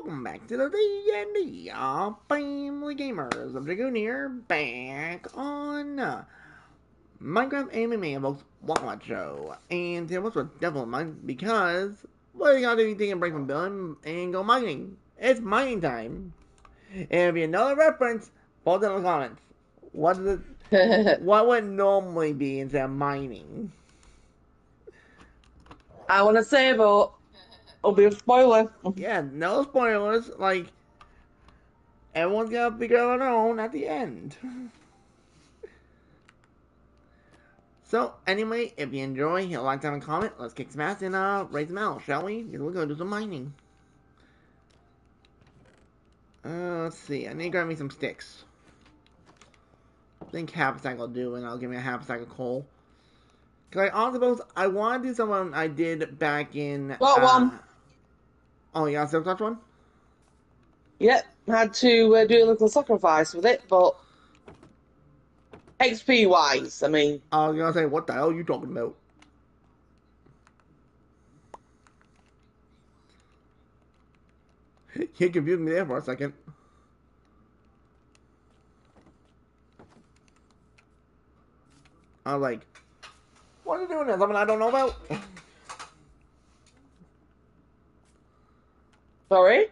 welcome back to the D&D Family Gamers. I'm Dragoon here, back on Minecraft AnimeMania, folks. Welcome to the show. And today, what's the devil in mind? Because, what are you gonna do? You take a break from building and go mining. It's mining time. And if you know the reference, post it in the comments. What is it? What would it normally be instead of mining? I want to say, but it'll be a spoiler. Yeah, no spoilers. Like, everyone's gonna figure it out on their own at the end. So, anyway, if you enjoy, hit like, down, and comment. Let's kick some ass and raise some out, shall we? Because we're gonna do some mining. Let's see. I need to grab me some sticks. I think half a stack will do, and I'll give me a half a stack of coal. Because I suppose I want to do something I did back in... Got one. Oh, you got a silk touch one? Yep, had to do a little sacrifice with it, but XP wise, I mean. I was gonna say, what the hell are you talking about? You confused me there for a second. I was like, what are you doing there? Something I don't know about? Sorry?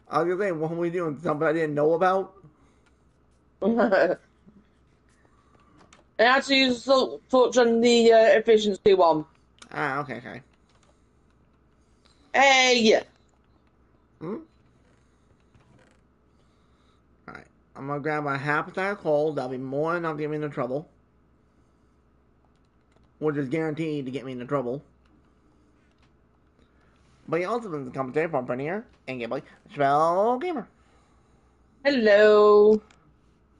I was gonna say, what are we doing? Something I didn't know about? I had to use a touch on the efficiency one. Ah, okay, okay. Hey! Alright. I'm gonna grab a half a stack of coal. That'll be more than enough to get me into trouble. Which is guaranteed to get me into trouble. But you also can come today from here and gameplay. Spell Gamer. Hello!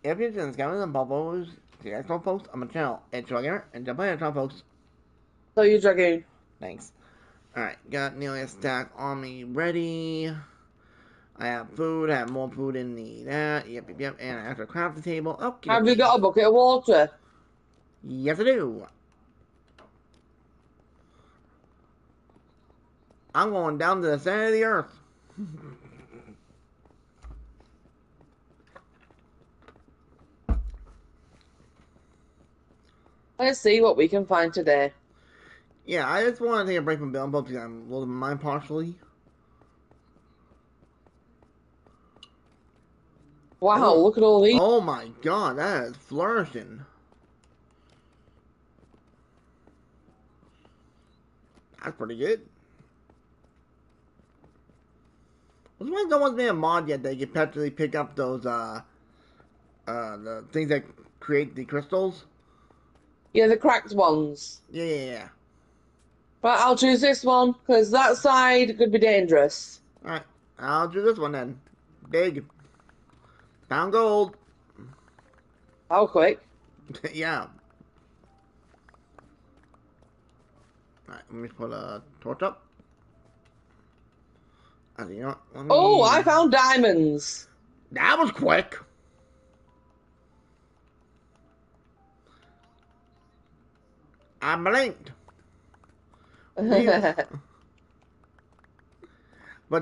If you're interested in scammers and bubbles, see you guys don't post on my channel. It's Spell Gamer and jump in and channel folks. So you Dragoon. Thanks. Alright, got nearly a stack on me ready. I have food, I have more food in the that. Yep. And I have to craft the table. Okay. Have you got a bucket of water? Yes, I do. I'm going down to the center of the earth. Let's see what we can find today. Yeah, I just want to take a break from building both because I'm losing my mind partially. Wow, look at all these. Oh my god, that is flourishing. That's pretty good. I was wondering if no one's made a mod yet that you can actually pick up those, the things that create the crystals. Yeah, the cracked ones. Yeah. But I'll choose this one, because that side could be dangerous. Alright, I'll do this one then. Big. Found gold. How quick? Yeah. Alright, let me put a torch up. You know what? Oh, I found diamonds. That was quick. I blinked. But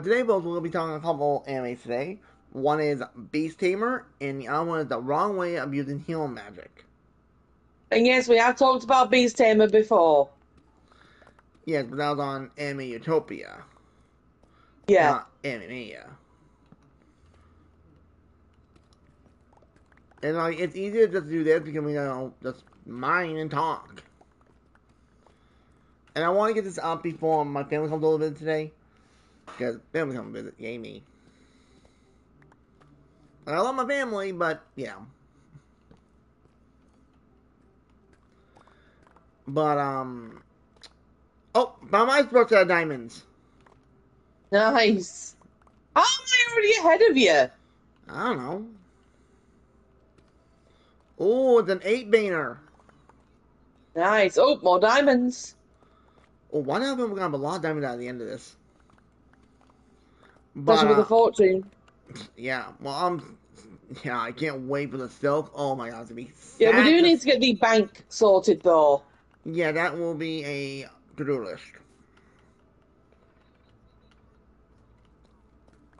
today, folks, we're going to be talking a couple animes today. One is Beast Tamer, and the other one is the wrong way of using healing magic. And yes, we have talked about Beast Tamer before. Yes, but that was on Anime Utopia. Yeah. Not AnimeMania. And like, it's easier just to do this because we just mine and talk. And I want to get this up before my family comes over to visit today. Because family comes visit, yay me. I love my family, but yeah. But oh, found my first set of diamonds. Nice. How am I already ahead of you? I don't know. Oh, it's an 8-baner. Nice. Oh, more diamonds. Oh, why not? We're gonna have a lot of diamonds at the end of this. Especially with the fortune. Yeah, well, yeah, I can't wait for the silk. Oh my god, it's gonna be Yeah, we do need to get the bank sorted though. Yeah, that will be a to-do list.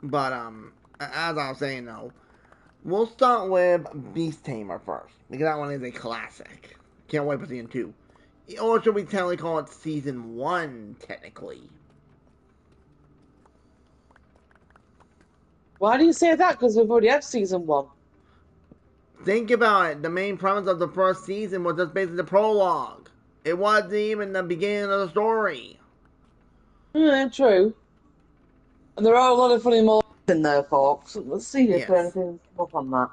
But as I was saying though, we'll start with Beast Tamer first because that one is a classic. Can't wait for season 2. Or should we technically call it season 1 technically? Why do you say that? Because we've already had season 1. Think about it. The main premise of the first season was just basically the prologue. It wasn't even the beginning of the story. Yeah, true. And there are a lot of funny moments in there, folks. Let's see if Yes. anything's come up on that.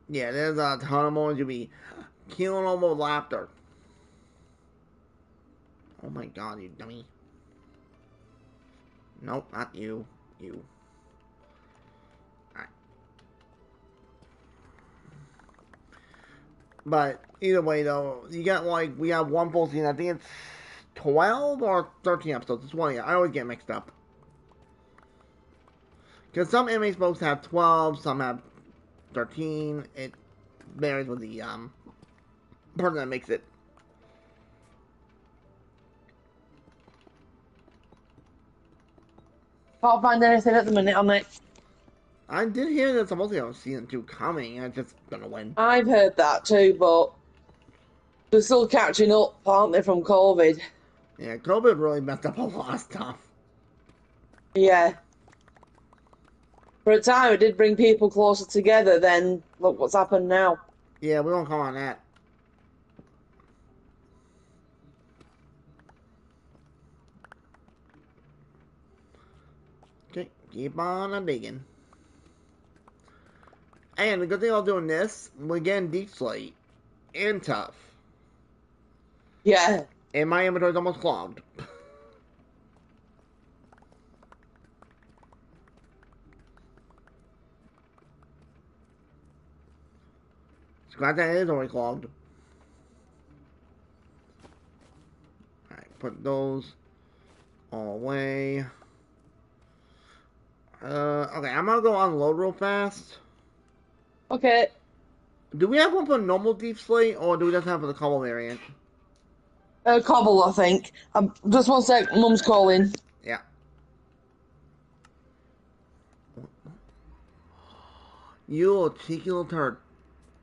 Yeah, there's a ton of moments you'll be killing over laughter. Oh my god, you dummy. Nope, not you. You. Alright. But either way though, you got like, we have one full season. I think it's 12 or 13 episodes. It's one, I always get mixed up. Because some anime folks have 12, some have 13. It varies with the person that makes it. Can't find anything at the minute on it. I did hear that supposedly have season 2 coming. I just don't know when. I've heard that too, but they're still catching up, aren't they, from COVID? Yeah, COVID really messed up a lot of stuff. Yeah. For a time, it did bring people closer together. Then look what's happened now. Yeah, we won't comment on that. Okay, keep on digging. And the good thing about doing this, we're getting Deep Slate and Tough. Yeah. And my inventory's almost clogged. Scratch that, it is already clogged. Alright, put those all away. Okay, I'm gonna go unload real fast. Okay. Do we have one for normal Deep Slate, or do we just have for the combo variant? Cobble, I think. Just one sec. Mum's calling. Yeah. You little cheeky little turd.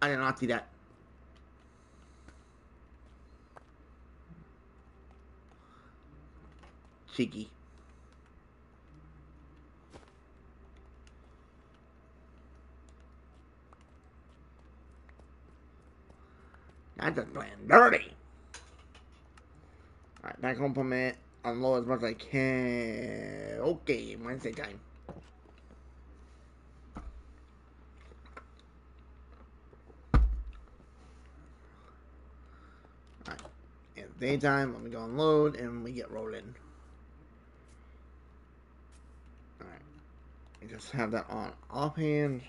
I did not see that. Cheeky. That's just playing dirty. Alright, back home for a minute. Unload as much as I can. Okay, Wednesday time. Alright. It's daytime. Let me go unload and we get rolling. Alright. I just have that on offhand.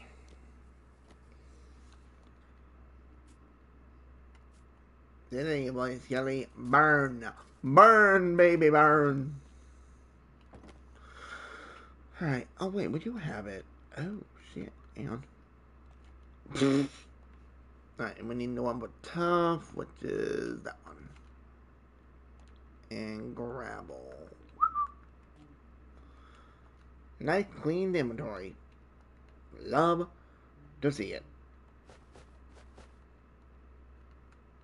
Then anybody Skelly, burn. Burn, baby, burn. Alright. Oh, wait, would you have it? Oh, shit. Hang on. Alright, and we need the one but tough, which is that one. And grabble. Nice clean inventory. Love to see it.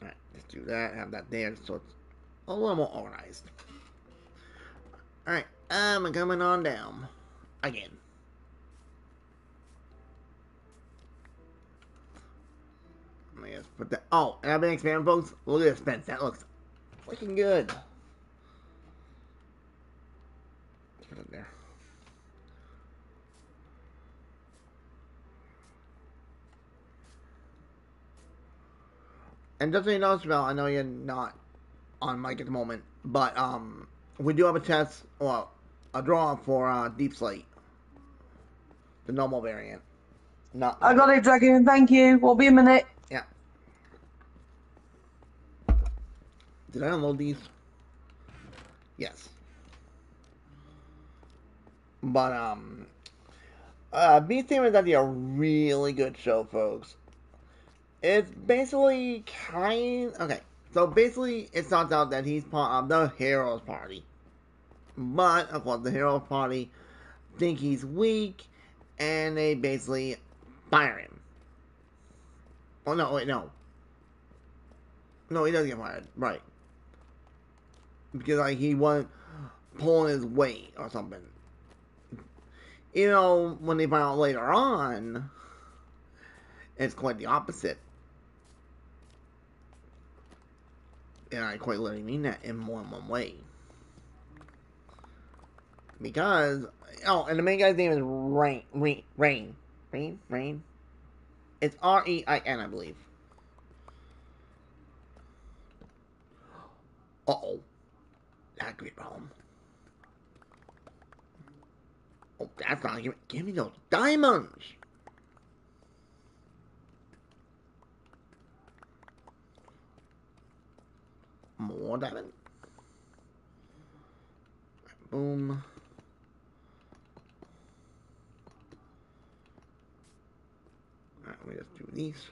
Alright, let's do that. Have that there so it's a little more organized. Alright, I'm coming on down. Again. Let me just put that. Oh, and I've been expanding, folks. Look at this fence. That looks freaking good. Let's put it there. And just so you know, Isabel, I know you're not on mic at the moment, but we do have a test, well, a draw for Deep Slate, the normal variant. Not. I got it, Dragon. Thank you. Will be a minute. Yeah. Did I unload these? Yes. But Beast Tamer is actually a really good show, folks. It's basically okay. So basically, it starts out that he's part of the Heroes Party, but of course, the Heroes Party think he's weak, and they basically fire him. Oh no, wait, no. No, he doesn't get fired, right? Because like he wasn't pulling his weight or something. You know, when they find out later on, it's quite the opposite. And I quite literally mean that in more than one way. Because, oh, and the main guy's name is Rain. It's Rein, I believe. Uh-oh. That could be a problem. Oh, that's not... Give me those diamonds! More diamonds. Boom. Alright, let me just do these.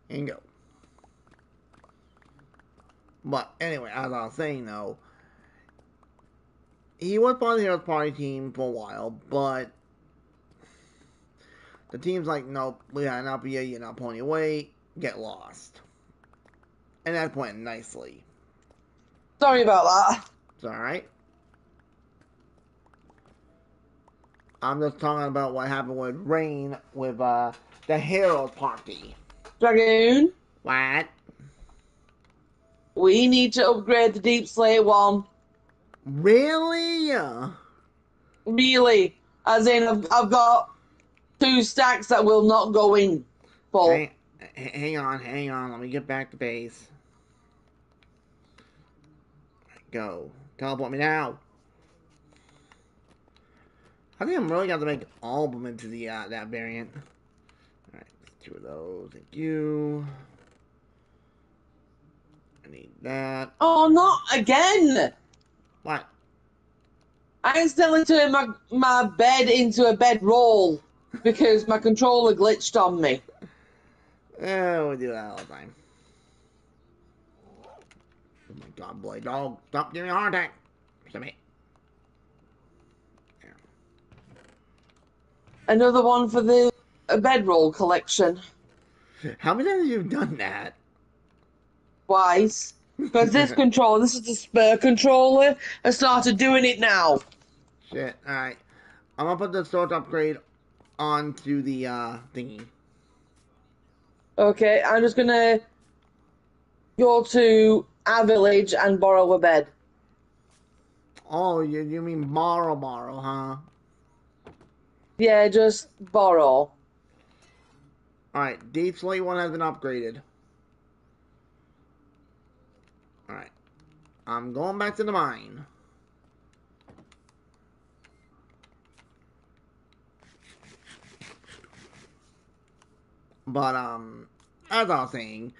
And go. But anyway, as I was saying though, he was part of the Heroes Party team for a while, but the team's like, nope, we got enough of you, you're not pulling your weight, get lost. And that went nicely. Sorry about that. It's alright. I'm just talking about what happened with Rain with the Heroes Party. Dragoon, What? we need to upgrade the Deep Slate one. Really? Really. As in, I've got 2 stacks that will not go in full. Hang on. Let me get back to base. Go. Teleport me now. I think I'm really going to make all of them into the that variant. Alright, 2 of those. Thank you. I need that. Oh, not again! What? I accidentally turned my bed into a bedroll because my controller glitched on me. Oh, we do that all the time. Oh my god, boy, dog. Stop giving me a heart attack. Stop it. Yeah. Another one for the bedroll collection. How many times have you done that? Twice. Because this controller, this is the spare controller, I started doing it now. Shit, alright. I'm gonna put the sword upgrade onto the thingy. Okay, I'm just gonna go to our village and borrow a bed. Oh, you mean borrow, huh? Yeah, just borrow. Alright, Deep Slate 1 has been upgraded. Alright. I'm going back to the mine. But, as I was saying,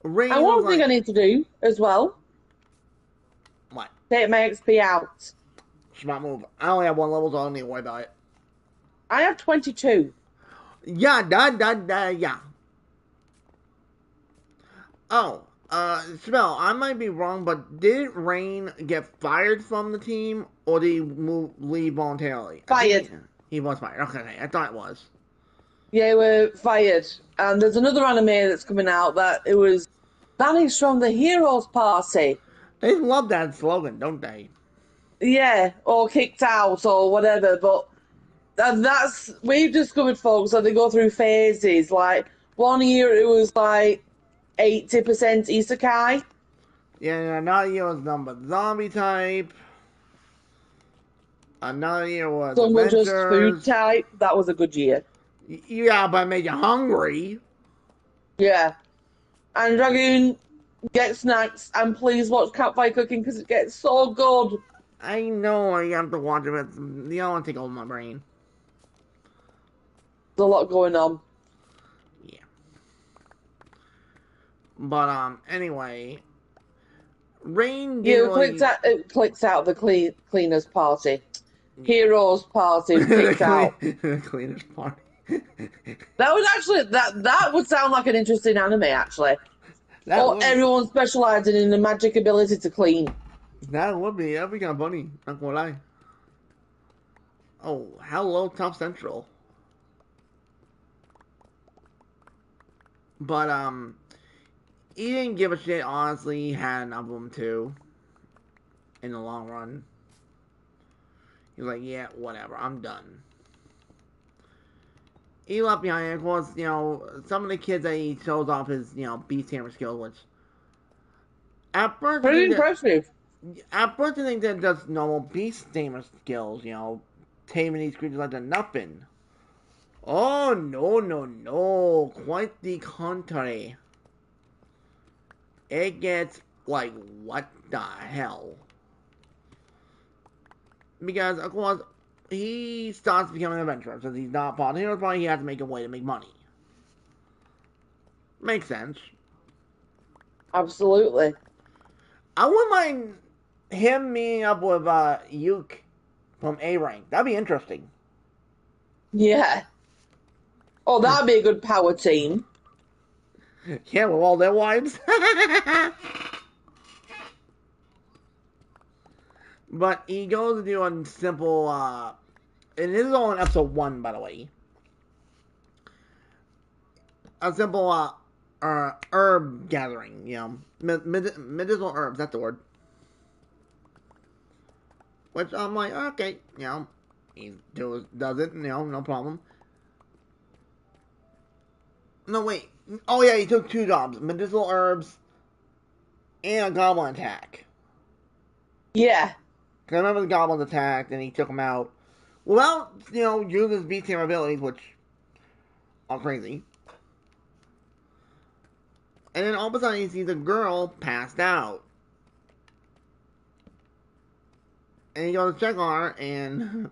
Rain And one was thing like... I need to do as well, What? take my XP out. Smart move. I only have 1 level, so I don't need to worry about it. I have 22. Yeah. Oh, Spell, I might be wrong, but did Rain get fired from the team, or did he leave voluntarily? Fired. He was fired. Okay, I thought it was. Yeah, we're fired. And there's another anime that's coming out that it was banished from the Heroes Party. They love that slogan, don't they? Yeah, or kicked out or whatever. But that's, we've discovered, folks, that they go through phases. Like, one year it was like 80% isekai. Yeah, another year was done but zombie type. Another year was Some were just food adventures. type. That was a good year. Yeah, but it made you hungry. Yeah. And Dragoon, get snacks and please watch Campfire Cooking because it gets so good. I know I have to watch it, but you don't want to take over my brain. There's a lot going on. Yeah. But, anyway. Rain didn't really... It clicks out the cleaners party. Heroes party kicked out. The cleaners party. That would actually that would sound like an interesting anime actually. Everyone specializing in the magic ability to clean. That'd be kind of funny. Not gonna lie. Oh, hello, Top Central. But he didn't give a shit. Honestly, he had enough of them too. In the long run, he was like, "Yeah, whatever, I'm done." He left behind, and of course, some of the kids that he shows off his, beast hammer skills, which at first you Pretty think that impressive. just normal beast hammer skills, taming these creatures like they're nothing. Oh no no no! Quite the contrary. It gets like what the hell? Because of course he starts becoming an adventurer since he's not part of the heroes party. He has to make a way to make money. Makes sense. Absolutely. I wouldn't mind him meeting up with Yuke from A rank. That'd be interesting. Yeah. Oh, that'd be a good power team. Yeah, with all their wives. But he goes to do a simple, and this is all in episode 1, by the way. A simple, herb gathering, medicinal herbs, that's the word. Which I'm like, okay, he does it, no problem. No, wait. Oh, yeah, he took 2 jobs medicinal herbs and a goblin attack. Yeah. Because I remember the goblins attacked and he took them out without, using his beast hammer abilities, which are crazy. And then all of a sudden he sees a girl passed out. And he goes to check on her and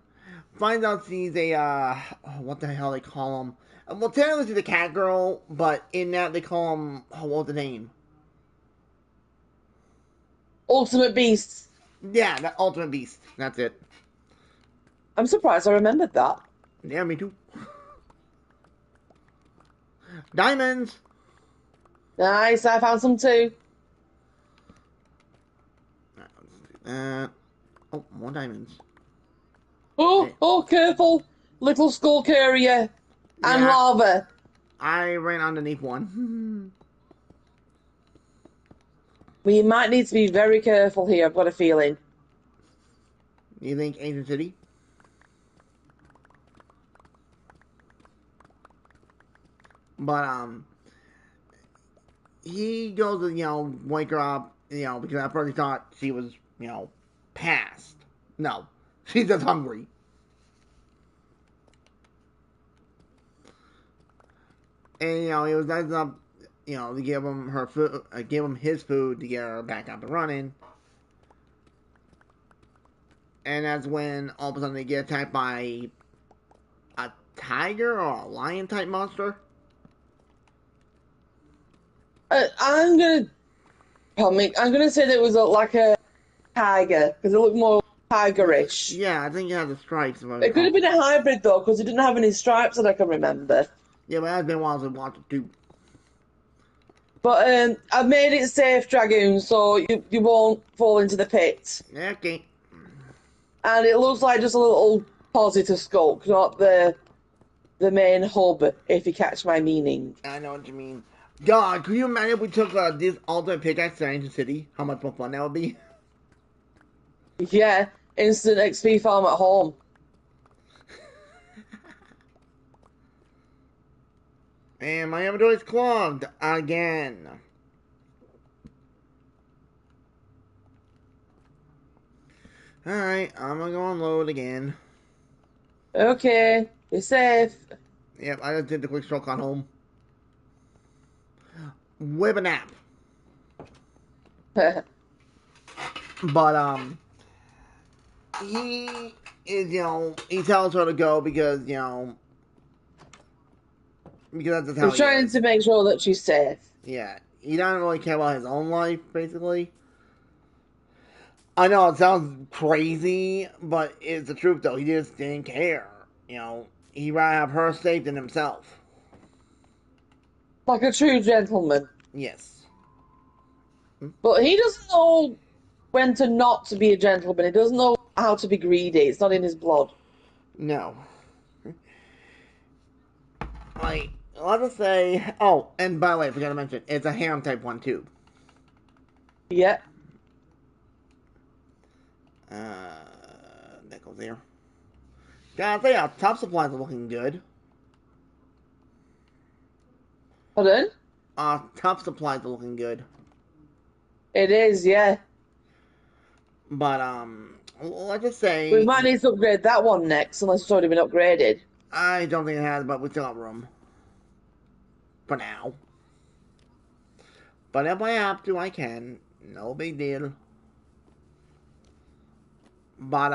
finds out she's a, what the hell they call them? Well, technically she's a cat girl, but in that they call them, what's the name? Ultimate Beasts. Yeah, that Ultimate Beast. That's it. I'm surprised I remembered that. Yeah, me too. Diamonds! Nice, I found some too. Oh, more diamonds. Oh, Hey, oh, careful. Little Skulk area. And yeah, lava. I ran underneath one. We might need to be very careful here, I've got a feeling. You think Ancient City? But he goes to wake her up, because at first he thought she was passed. No, she's just hungry. And he was nice enough, to give him her food, give him his food to get her back up and running. And that's when all of a sudden they get attacked by a tiger or a lion type monster. I'm gonna say that it was like a tiger because it looked more tigerish. Yeah, I think it has the stripes. If I It could recall. have been a hybrid though because it didn't have any stripes that I can remember. Yeah, but it has been a while since I watched it too. But I've made it safe, Dragoon, so you won't fall into the pit. Okay. And it looks like just a little positive skulk, not the main hub, if you catch my meaning. I know what you mean. God, could you imagine if we took this ultimate pickaxe to Ancient City? How much more fun that would be? Yeah, instant XP farm at home. And my inventory's clogged again. Alright, I'm gonna go unload again. Okay, you're safe. Yep, I just did the quick stroke on home. With a nap. But, he is, he tells her to go because, because that's just how I'm he trying is. to make sure that she's safe. Yeah, he doesn't really care about his own life, basically. I know it sounds crazy, but it's the truth, though. He just didn't care. He'd rather have her safe than himself. Like a true gentleman. Yes. But he doesn't know when to not to be a gentleman. He doesn't know how to be greedy. It's not in his blood. No. Like, let's just say. Oh, and by the way, I forgot to mention, it's a harem type one too. Yeah. That goes there. Gotta say, our top supplies are looking good. Pardon? Our top supplies are looking good. It is, yeah. But, let's just We say, might need to upgrade that one next, unless it's already been upgraded. I don't think it has, but we still have room. For now. But if I have to, I can. No big deal. But,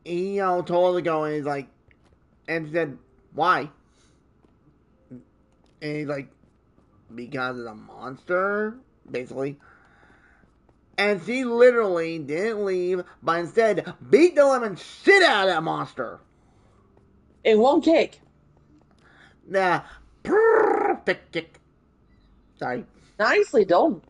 he, told her to go, and he's like, and she said, why? And he's like, because it's a monster, basically. And she literally didn't leave, but instead beat the living shit out of that monster. In one kick. Nah, perfect kick. Sorry. Nicely done.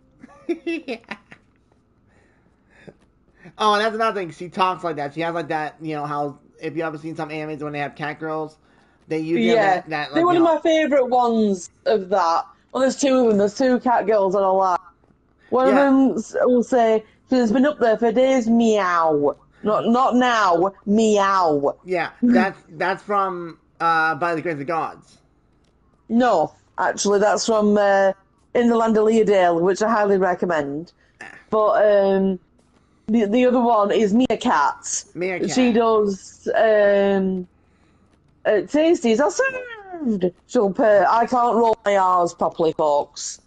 Oh, and that's another thing. She talks like that. She has like that, how, if you ever seen some animes when they have cat girls, they usually have Yeah. that They're like, one of my favourite ones of that. Well, there's two of them. There's two cat girls and a lot. One of yeah, them will say, she's been up there for days, meow. Not now, meow. yeah, that's from, By the Grace of Gods. No, actually, that's from In the Land of Leodale, which I highly recommend. But the other one is Meerkat. She Meerkat. does Tasties are served. She'll pay. I can't roll my R's properly, folks.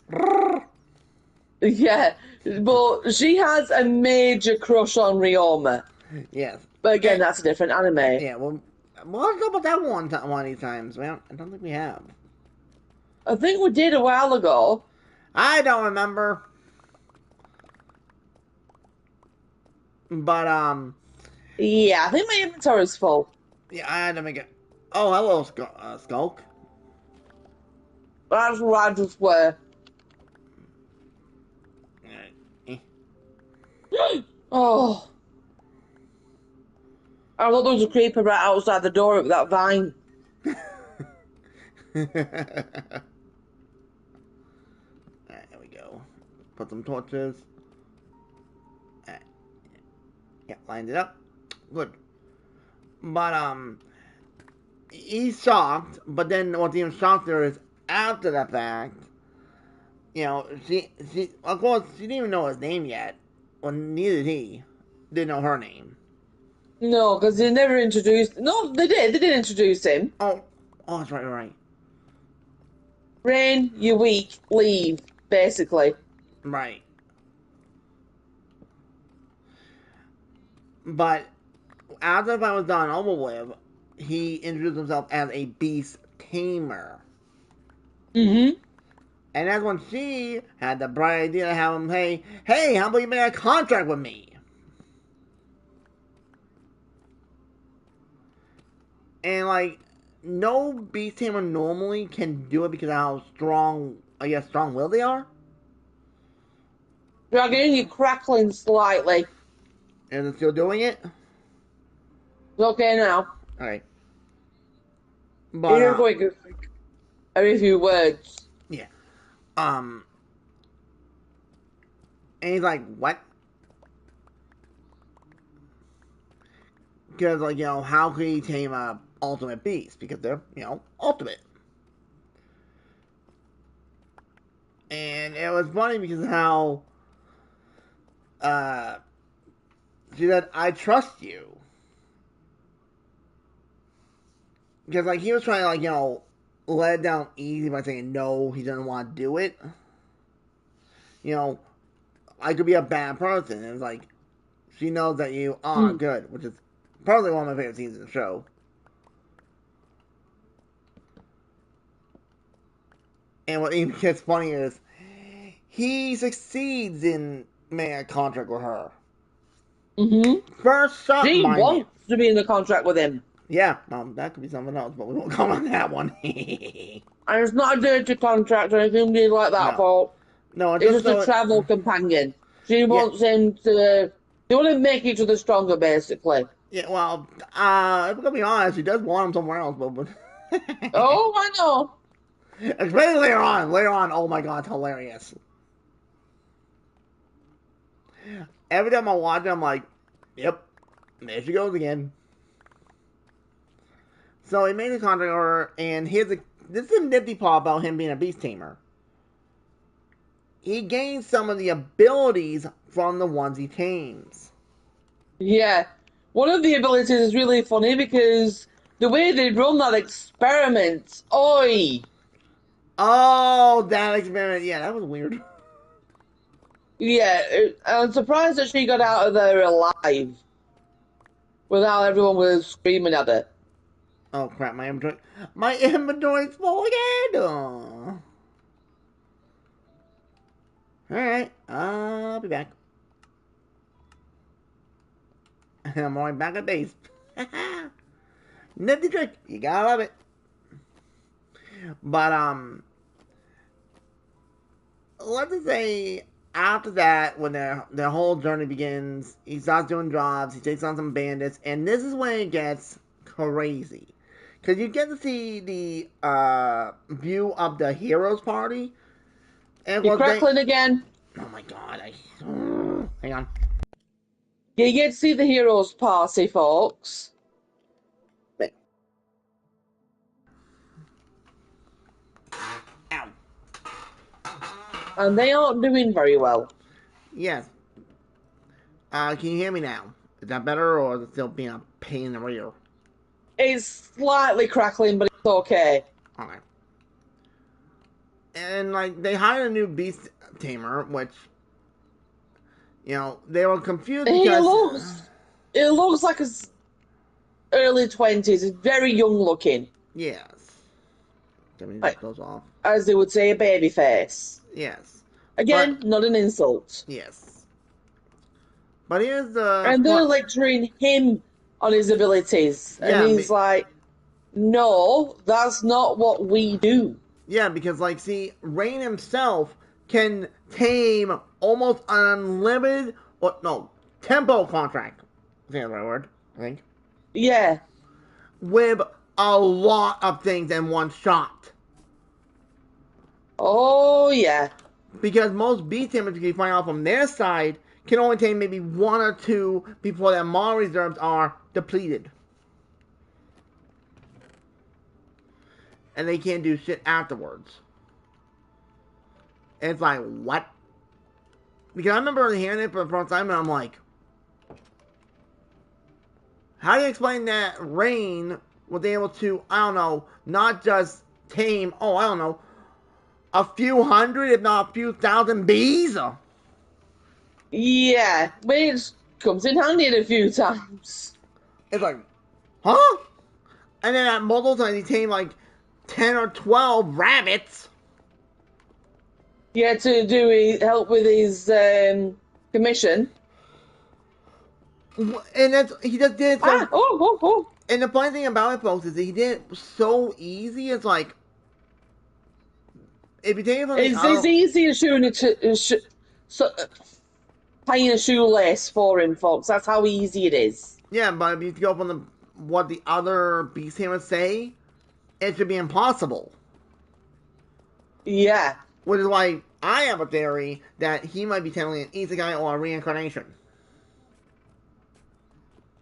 Yeah, but she has a major crush on Ryoma. Yes. But again, And, that's a different anime. yeah, well, let's talk about that one of these times. Well, I don't think we have. I think we did a while ago. I don't remember. But, Yeah, I think my inventory's full. yeah, I had to make it. Oh, hello, Skulk. That's what I just wear. Eh. Oh, I thought there was a creeper right outside the door of that vine. Alright, there we go. Put some torches. Alright. Yeah, lined it up. Good. But, he's shocked, but then what's even shockier is after the fact, of course, she didn't even know his name yet. Well, neither did he. Didn't know her name. No, because they never introduced. No, they did. They did introduce him. Oh, that's right. Rain, you're weak. Leave, basically. Right. But after the fight was done, over with, he introduced himself as a beast tamer. Mm-hmm. And that's when she had the bright idea to have him, hey, how about you make a contract with me? And, like, no beast tamer normally can do it because of how strong-willed they are. Dragon, you're crackling slightly. And they're still doing it? It's okay now. Alright. But, You're going every few words. yeah. And he's like, what? Because, like, how could he tame a ultimate beast? Because they're, ultimate. And it was funny because of how, she said, I trust you. Because, like, he was trying to, like, let it down easy by saying no, he doesn't want to do it. I could be a bad person. And it was like, she knows that you are good, which is probably one of my favorite scenes in the show. And what even gets funnier is he succeeds in making a contract with her. Mm-hmm. First up, She mind you. wants to be in the contract with him. Yeah, that could be something else, but we won't comment on that one. And it's not a dirty contract or anything like that, No. Paul. No, It's just a travel companion. She wants him to They want to make each other stronger, basically. Yeah, well, if we're gonna be honest, he does want him somewhere else, but Oh, I know. especially later on. Later on, oh my god, it's hilarious. Every time I watch it, I'm like, yep, there she goes again. So he made a contract order, and this is a nifty part about him being a beast tamer. He gains some of the abilities from the ones he tames. Yeah. One of the abilities is really funny because the way they run that experiment, oi! Oh, that experiment, yeah, that was weird. Yeah, I'm surprised that she got out of there alive without everyone was screaming at her. Oh crap, my inventory's full again. Oh. Alright, I'll be back. I'm already back at base. Nifty trick, you gotta love it. But let's just say after that, when their whole journey begins, he starts doing jobs, he takes on some bandits, and this is when it gets crazy. Because you get to see the view of the heroes party. And You're well, crackling again. oh my god, hang on. You get to see the heroes party, folks. Wait. Ow. And they aren't doing very well. Yes. Can you hear me now? Is that better, or is it still being a pain in the rear? It's slightly crackling, but it's okay. Okay. And like they hired a new beast tamer, which they were confused He because looks, it looks like his early 20s. He's very young looking. yes. Let me Like, just close off. as they would say, a baby face. Yes. Again, But not an insult. yes. But here's the And they're point. lecturing him on his abilities. And Yeah, he's like, no, that's not what we do. yeah, because like see, Rain himself can tame almost an unlimited or no tempo contract. I think that's the right word. I think Yeah. with a lot of things in one shot. Oh, yeah. Because most beast tamers you can find out from their side can only tame maybe one or two before their mana reserves are depleted. And they can't do shit afterwards. And it's like, what? Because I remember hearing it for the first time and I'm like, how do you explain that Rain was able to, I don't know, not just tame, I don't know, a few hundred, if not a few thousand bees? Yeah. Which comes in handy a few times. It's like, huh? And then at multiple times he tamed like 10 or 12 rabbits. He had to do help with his commission. And he just did it so. Oh. And the funny thing about it, folks, is that he did it so easy. It's like, if you take it from It's easy as tying a shoelace for him, folks. That's how easy it is. yeah, but if you go from what the other beast tamers say, it should be impossible. Yeah. Which is why I have a theory that he might be telling an isekai or a reincarnation.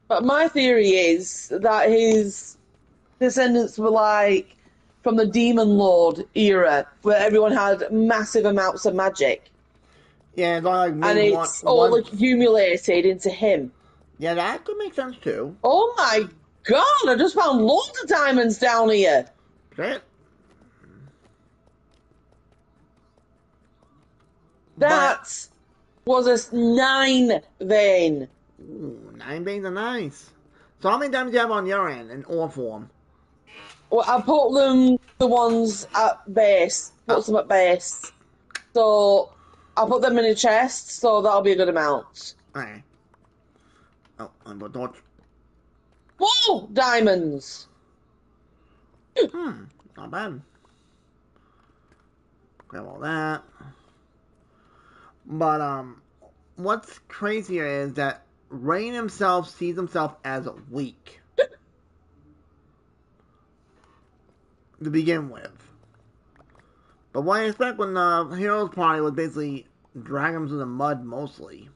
But my theory is that his descendants were like from the Demon Lord era, where everyone had massive amounts of magic. Yeah, it's only like And maybe it's all accumulated into him. Yeah, that could make sense too. Oh my god, I just found loads of diamonds down here. Shit. That was a 9 vein. Ooh, 9 veins are nice. So how many diamonds do you have on your end in ore form? Well, I put the ones at base. Put some at base. So I'll put them in a chest, so that'll be a good amount. Alright. Oh, I'm a torch. Whoa! Diamonds! Not bad. Grab all that. But, what's crazier is that Rain himself sees himself as weak to begin with. But what I expect when the Heroes Party was basically drag him through the mud mostly.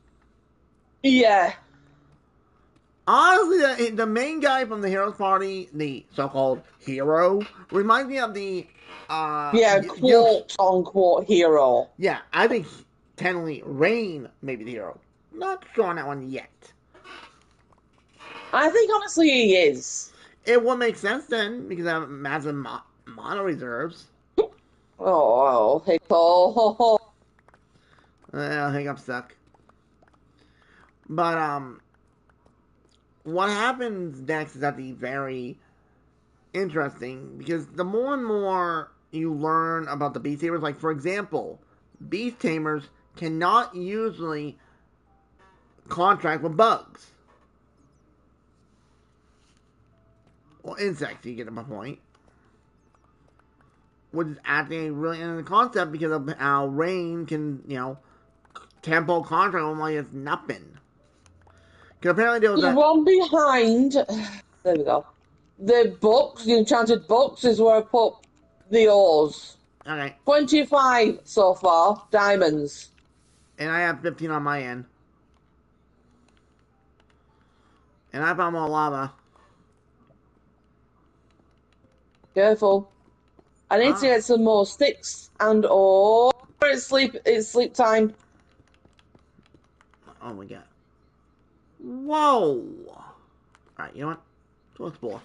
Yeah. Honestly, the main guy from the Heroes Party, the so-called hero, reminds me of the Yeah, Duke's. quote unquote hero. Yeah, I think technically Rain may be the hero. Not sure on that one yet. I think honestly he is. It would make sense then because I have massive mono reserves. Oh, Hicko. I think I'm stuck. But what happens next is actually very interesting because the more and more you learn about the beast tamers, like for example, beast tamers cannot usually contract with bugs or insects. You get my point. Which is actually really interesting concept because of how Rain can, tempo contract with like it's nothing. Because apparently there was The a one behind, there we go. The books, the enchanted books, is where I put the ores. okay, 25 so far, diamonds. and I have 15 on my end, and I found more lava. Careful. I need to Ah, get some more sticks and oh, it's sleep time. oh my god. Whoa! Alright, you know what? Let's explore.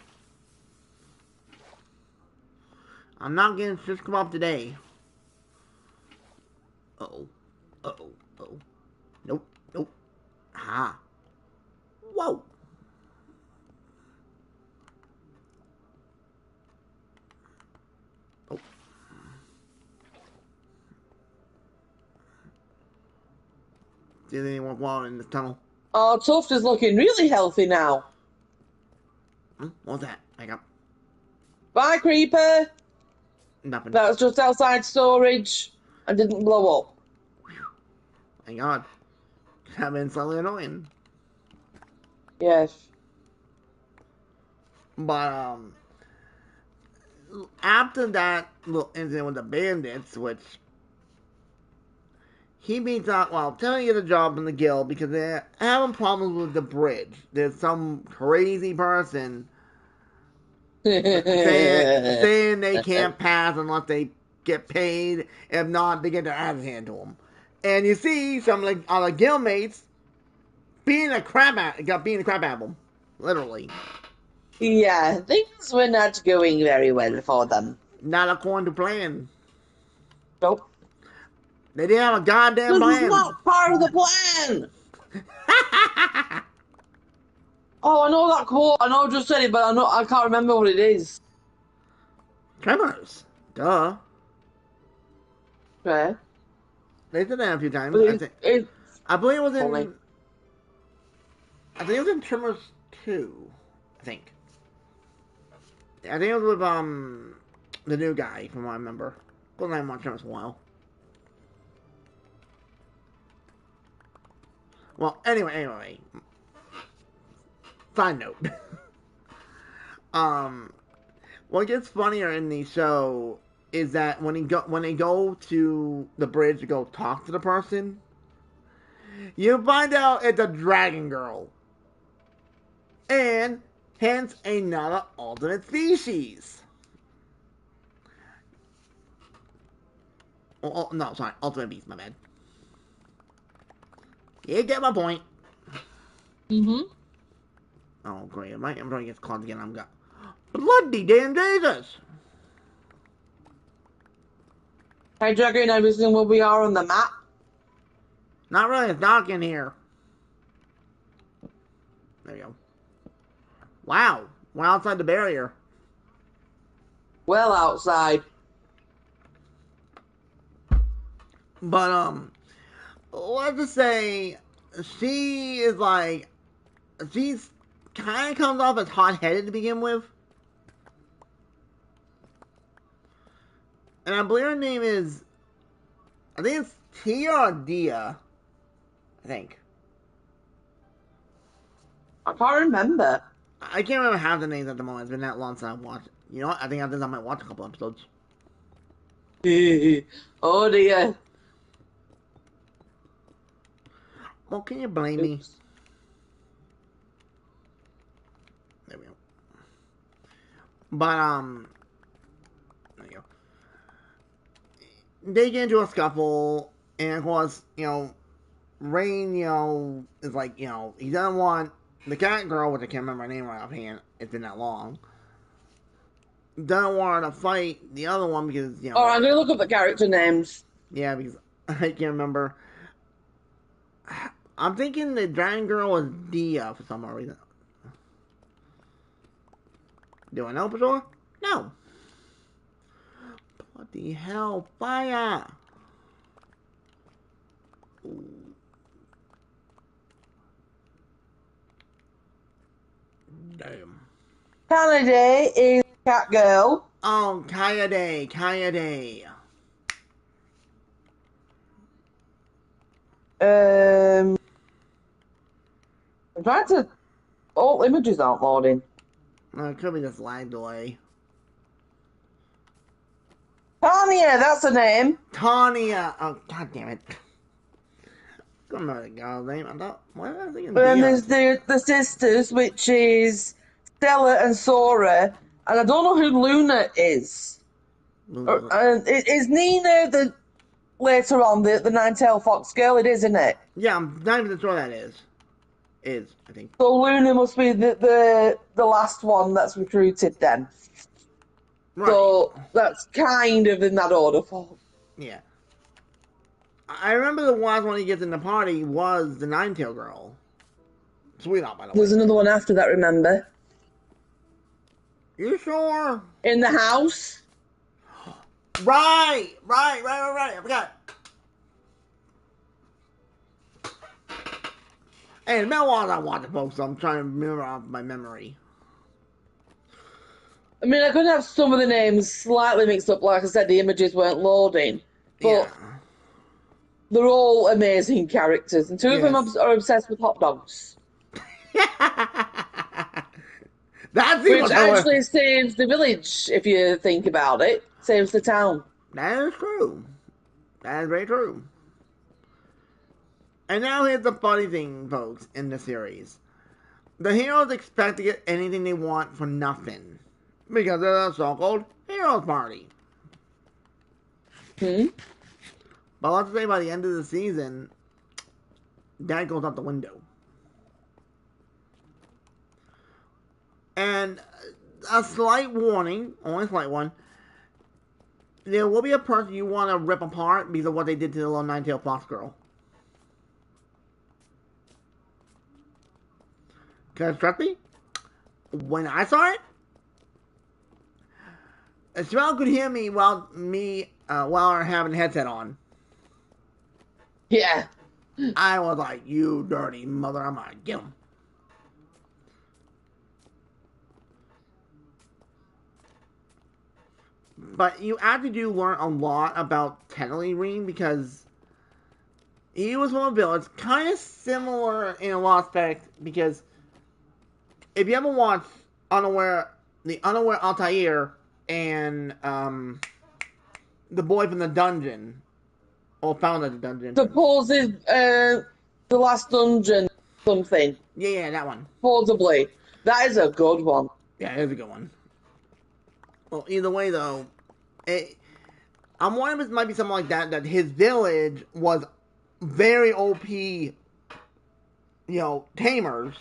I'm not getting fish come off today. Uh-oh. Uh-oh. Uh-oh. Nope. Nope. Ah. Whoa! Oh. See if anyone water in this tunnel. Our Tuft is looking really healthy now. What's that? Back up. Bye, Creeper. Nothing. That was just outside storage and didn't blow up. Thank God. I've been slightly annoying. Yes. But, after that little incident with the bandits, which he meets out, well, trying to get a job in the guild because they're having problems with the bridge. There's some crazy person saying they can't pass unless they get paid. If not, they get their ass handed to them. And you see some like other guildmates being a crap at them, literally. Yeah, things were not going very well for them. Not according to plan. Nope. They didn't have a goddamn This was plan. not part of the plan. Oh, I know that quote. I know I just said it, but I can't remember what it is. Tremors. Duh. Okay. They said that a few times. But it's I believe it was funny. in. I think it was in Tremors 2. I think. I think it was with the new guy from what I remember. Well, I haven't watched Tremors in a while. Well, anyway. Side note. um, what gets funnier in the show is that when they go to the bridge to go talk to the person, you find out it's a dragon girl, and hence another alternate species. Oh, no, sorry, ultimate beast. My bad. You get my point. Mm-hmm. Oh, great. My inventory gets clogged again. I'm got bloody damn Jesus. Hey, Dragon, have you seen where we are on the map? Not really. It's dark in here. There you go. Wow. We're outside the barrier. Well, outside. But, let's just say, she is like, she's kind of comes off as hot-headed to begin with. And I believe her name is, I think it's Tia or Dia. I think. I can't remember. I can't remember half the names at the moment. It's been that long since I watched. You know what? I think after this I might watch a couple episodes. Oh dear. Well, can you blame me? Oops. There we go. But there you go. They get into a scuffle, and of course, Rain, is like, he doesn't want the cat girl, which I can't remember her name right offhand. It's been that long. Doesn't want her to fight the other one because, Oh, I'm gonna look up the character names. yeah, because I can't remember. I'm thinking the dragon girl was Dia for some reason. Do I know for sure? No. What the hell? Fire! Ooh. Damn. Kennedy is cat girl. Oh, Kayade, Kayade. I'm trying to. All images aren't loading. It could be just lag delay. Tanya, that's her name. Tanya. Oh, god damn it. I don't remember the girl's name. I thought, what was I thinking? And then Dia. there's the sisters, which is Stella and Sora. And I don't know who Luna is. And it is Nina the later on the nine-tailed fox girl. It is, isn't it? Yeah, I'm not even sure that is. I think. So Luna must be the last one that's recruited then. Right. So that's kind of in that order. Yeah. I remember the last one he gets in the party was the Nine-Tail Girl. Sweetheart, by the way. There's another one after that, remember? You sure? In the house. Right. I forgot. Hey, it's been a while I watched it, folks, so I'm trying to remember off my memory. I mean, I could have some of the names slightly mixed up. Like I said, the images weren't loading. But Yeah. they're all amazing characters. And two of them Yes. are obsessed with hot dogs. That's Which actually saves the village, if you think about it. Saves the town. That is true. That is very true. And now here's the funny thing, folks, in the series. The heroes expect to get anything they want for nothing. Because they're a so-called heroes party. Hmm? But let's say by the end of the season, that goes out the window. And a slight warning, only a slight one, there will be a person you want to rip apart because of what they did to the little nine-tailed fox girl. Because trust me, when I saw it, Isabel could hear me while I'm having the headset on. Yeah. I was like, you dirty mother, I'm gonna get him. But you actually do learn a lot about Tenley Ring because he was from a village, kind of similar in a lot of aspects. Because if you ever watched the Unaware Altair and the boy from the dungeon, or found at the dungeon. Supposedly, the last dungeon, something. Yeah, that one. Supposedly. That is a good one. Yeah, it's a good one. Well, either way, though, I'm wondering if it might be something like that his village was very OP, tamers.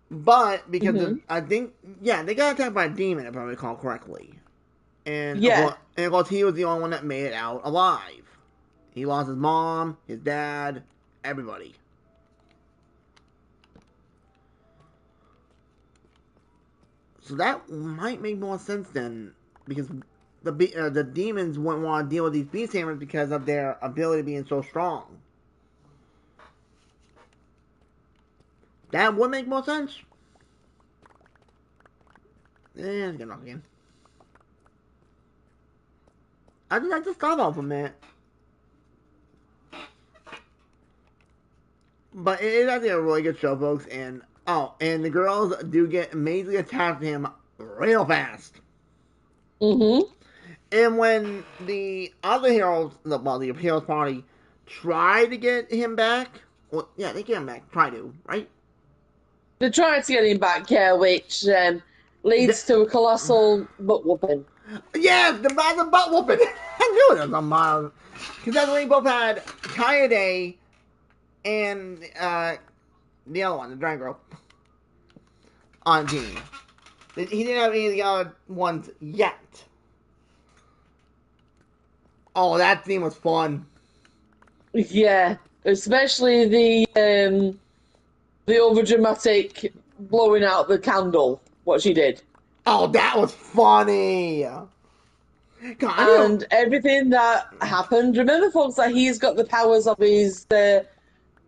But because I think, they got attacked by a demon, if I recall correctly. And, of course, he was the only one that made it out alive. He lost his mom, his dad, everybody. So that might make more sense then, because the demons wouldn't want to deal with these beast hammers because of their ability being so strong. That would make more sense. It's gonna knock again. I just like to stop off a minute. But it is actually a really good show, folks, and Oh, and the girls do get amazingly attached to him real fast. Mm-hmm. And when the other heroes, well, the heroes party, try to get him back, well, yeah, they get him back. Try to, right? They're trying to get him back here, which The, leads to a colossal butt whooping. yes, the butt whooping. I knew it was a mile. Because that's when we both had Kayade and the other one, the Dragon Girl, on team. He didn't have any of the other ones yet. Oh, that team was fun. Yeah, especially the overdramatic blowing out the candle. What she did. Oh, that was funny. God, I And knew. everything that happened. Remember, folks, that he's got the powers of his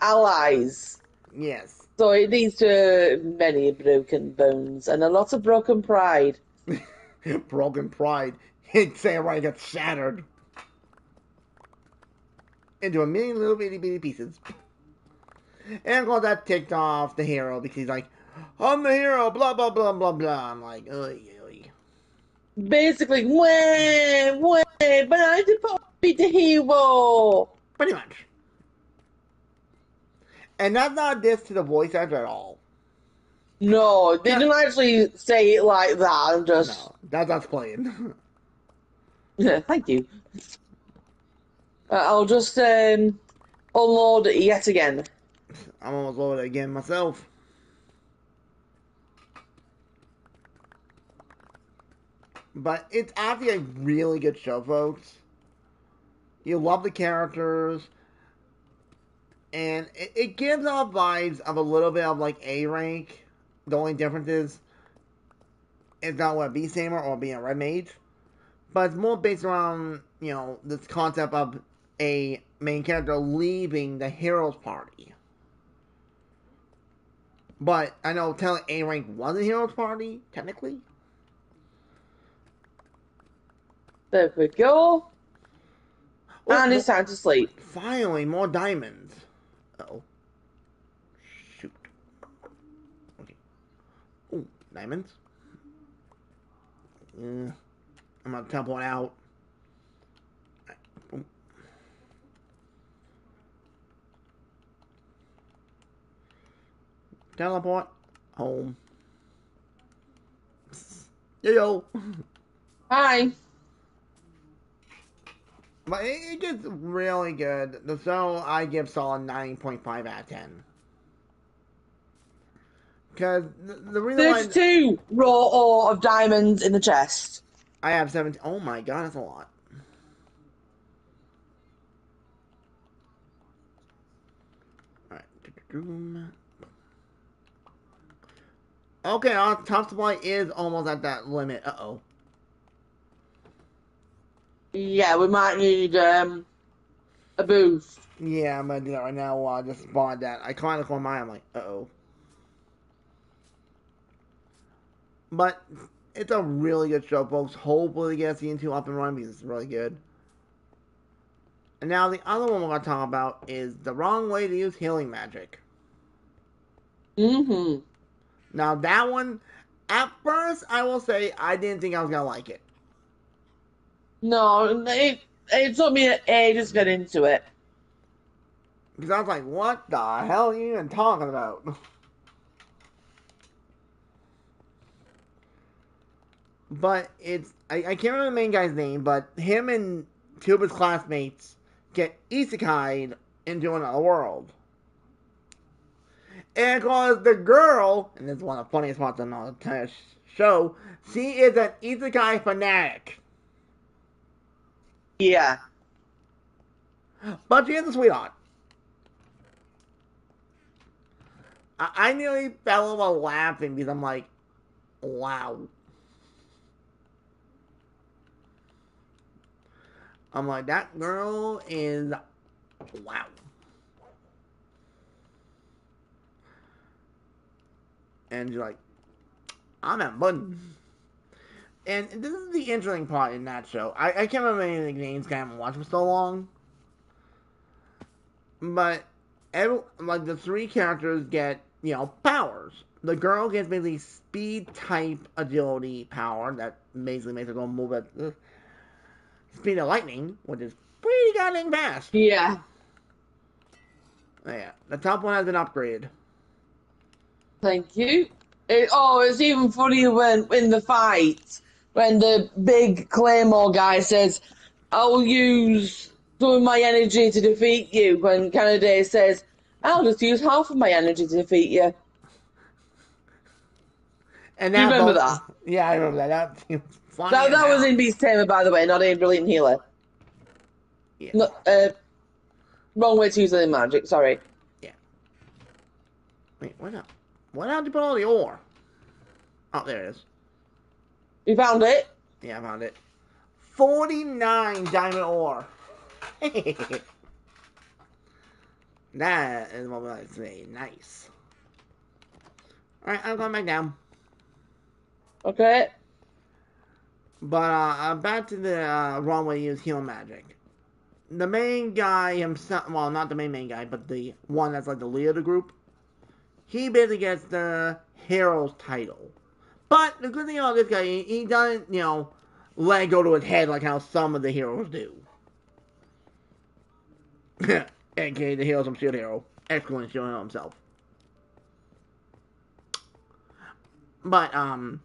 allies. Yes. So it leads to many broken bones and a lot of broken pride. Broken pride. He'd say it right, gets shattered into a million little bitty bitty pieces. And of course that ticked off the hero because he's like, I'm the hero, blah blah blah blah blah. I'm like, oy, oy. Basically, wait, but I'm supposed to be the hero. Pretty much. And that's not a diss to the voice actor at all. No, they Yeah, didn't actually say it like that. I'm just, no, that's us playing. thank you. I'll just unload it yet again. I'm almost loaded again myself. But it's actually a really good show, folks. You love the characters, and it gives off vibes of a little bit of like A rank. The only difference is it's not what B Samer or being a red mage, but it's more based around this concept of a main character leaving the heroes party. But I know telling A rank was a heroes party technically. There we go. And Oh, it's time to sleep. finally more diamonds. Oh, shoot. Okay. Oh, diamonds. I'm gonna teleport out. Teleport home. Yo. Hi. But it gets really good. The show I give solid 9.5 out of 10. Because the reason why 32 raw ore of diamonds in the chest. I have 17. Oh my god, that's a lot. Alright. Okay, our top supply is almost at that limit. Uh oh. Yeah, we might need a boost. Yeah, I'm gonna do that right now while I just spawned that. I kind of look on mine. I'm like, uh oh. But it's a really good show, folks. Hopefully, get season 2 up and running because it's really good. And now the other one we're going to talk about is the wrong way to use healing magic. Mm-hmm. Now that one, at first, I will say I didn't think I was going to like it. No, it took me ages to get into it. Because I was like, what the hell are you even talking about? But I can't remember the main guy's name, but him and two of his classmates get isekai'd into another world. And because the girl, and this is one of the funniest parts of the entire show, she is an isekai fanatic. Yeah. But she is a sweetheart. I nearly fell over laughing because I'm like, wow. I'm like, that girl is wow. And you're like, I'm at button. And this is the interesting part in that show. I can't remember any of the names I haven't watched for so long. But like the three characters get powers. The girl gets basically speed type agility power that basically makes her go move at the speed of lightning, which is pretty goddamn fast. Yeah. Yeah, the top one has been upgraded. Thank you. It's even funnier when in the fight when the big Claymore guy says, "I'll use some of my energy to defeat you." When Kennedy says, "I'll just use half of my energy to defeat you." And Do you that remember both, that? yeah, I remember that. That seems funny That as that was hell. in Beast Tamer, by the way, not in Brilliant Healer. Yeah, No, wrong way to use the magic. Sorry. yeah. Wait, what up? What happened to put all the ore? Oh, there it is. You found it? Yeah, I found it. 49 diamond ore. That is what I say. Nice. Alright, I'm going back down. Okay. But back to the wrong way to use healing magic. The main guy himself, well, not the main guy, but the one that's like the leader of the group, he basically gets the hero's title. But the good thing about this guy, he doesn't, let it go to his head like how some of the heroes do. AKA the hero's some shield hero. Excellent shield hero himself. But, and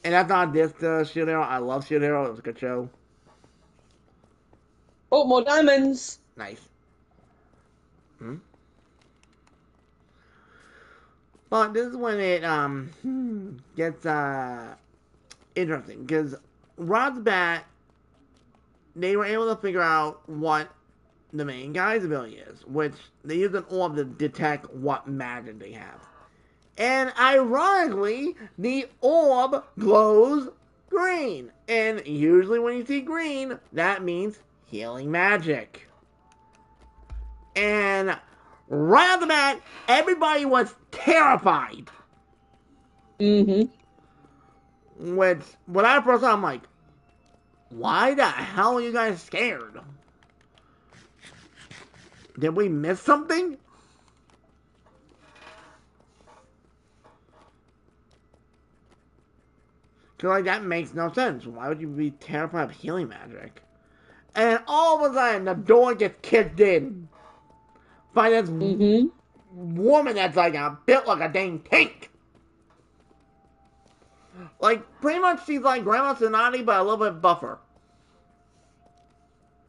that's not this Shield Hero. I love Shield Hero. It was a good show. Oh, more diamonds. Nice. Hmm? But this is when it gets interesting because Rod's bat, they were able to figure out what the main guy's ability is, which they use an orb to detect what magic they have. And ironically, the orb glows green. And usually when you see green, that means healing magic. And right off the bat, everybody was terrified. Mm-hmm. Which, when I first saw, I'm like, why the hell are you guys scared? Did we miss something? Because, like, that makes no sense. Why would you be terrified of healing magic? And all of a sudden, the door gets kicked in by this Mm-hmm. woman that's like built like a dang tank. Like, pretty much she's like Grandma Tsunade, but a little bit buffer.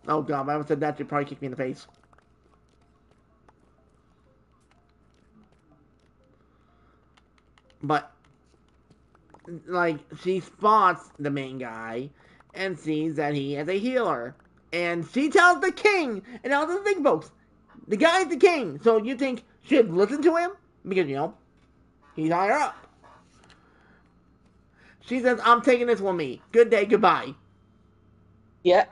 Oh god, if I haven't said that, she'd probably kick me in the face. But, like, she spots the main guy and sees that he is a healer. And she tells the king, and now the thing, folks, the guy's the king, so you think she'd listen to him? Because, he's higher up. She says, I'm taking this with me. Good day, goodbye. Yeah.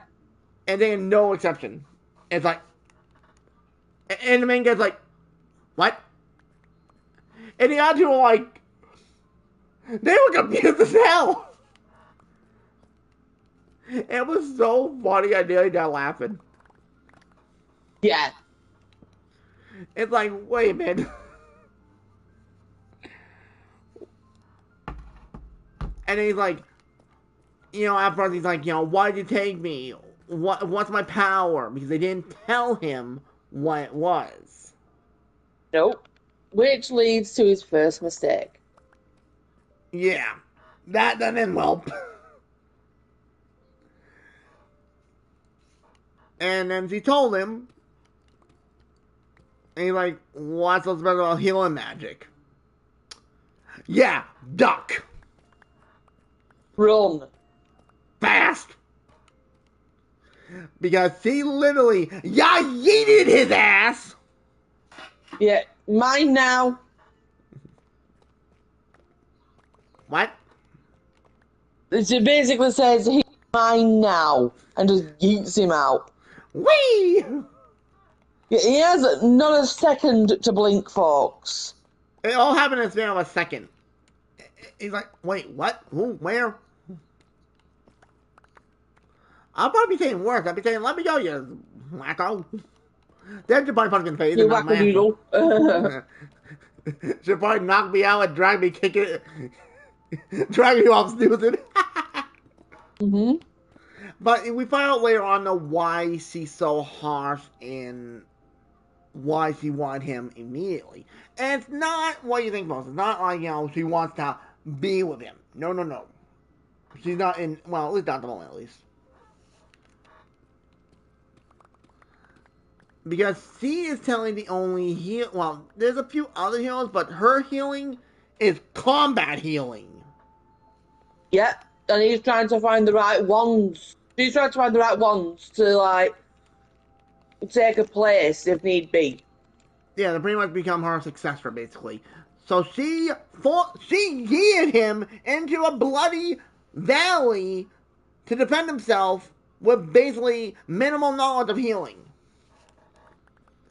And then no exception. It's like, and the main guy's like, what? And the other two were like, they were confused as hell. It was so funny, I nearly died laughing. Yeah. It's like, wait a minute. And he's like, at first he's like, why'd you take me? What's my power? Because they didn't tell him what it was. Nope. Which leads to his first mistake. Yeah, that doesn't end well. And then she told him, and he's like, what's so special about healing magic? Yeah, duck. Run. Fast. Because he literally, yeeted his ass. Yeah. Mine now. What? She basically says he's mine now and just yeets him out. Whee! He has not a second to blink, folks. It all happened in a span of a second. He's like, wait, what? Who? Where? I'll probably be saying worse. I'll be saying, let me go, you wacko. There's your punch in the face You and not my ass. wackadoodle. She'll probably knock me out and drag me kicking, drag me off snoozing. Mm-hmm. But we find out later on though why she's so harsh and why she wanted him immediately. And it's not what you think most. It's not like, she wants to be with him. No, no, no. She's not in, well, at least not at the moment, at least. Because she is telling the only heal. Well, there's a few other healers, but her healing is combat healing. Yeah, and he's trying to find the right ones. She's trying to find the right ones to like take a place if need be. Yeah, to pretty much become her successor, basically. So she yeeted him into a bloody valley to defend himself with basically minimal knowledge of healing.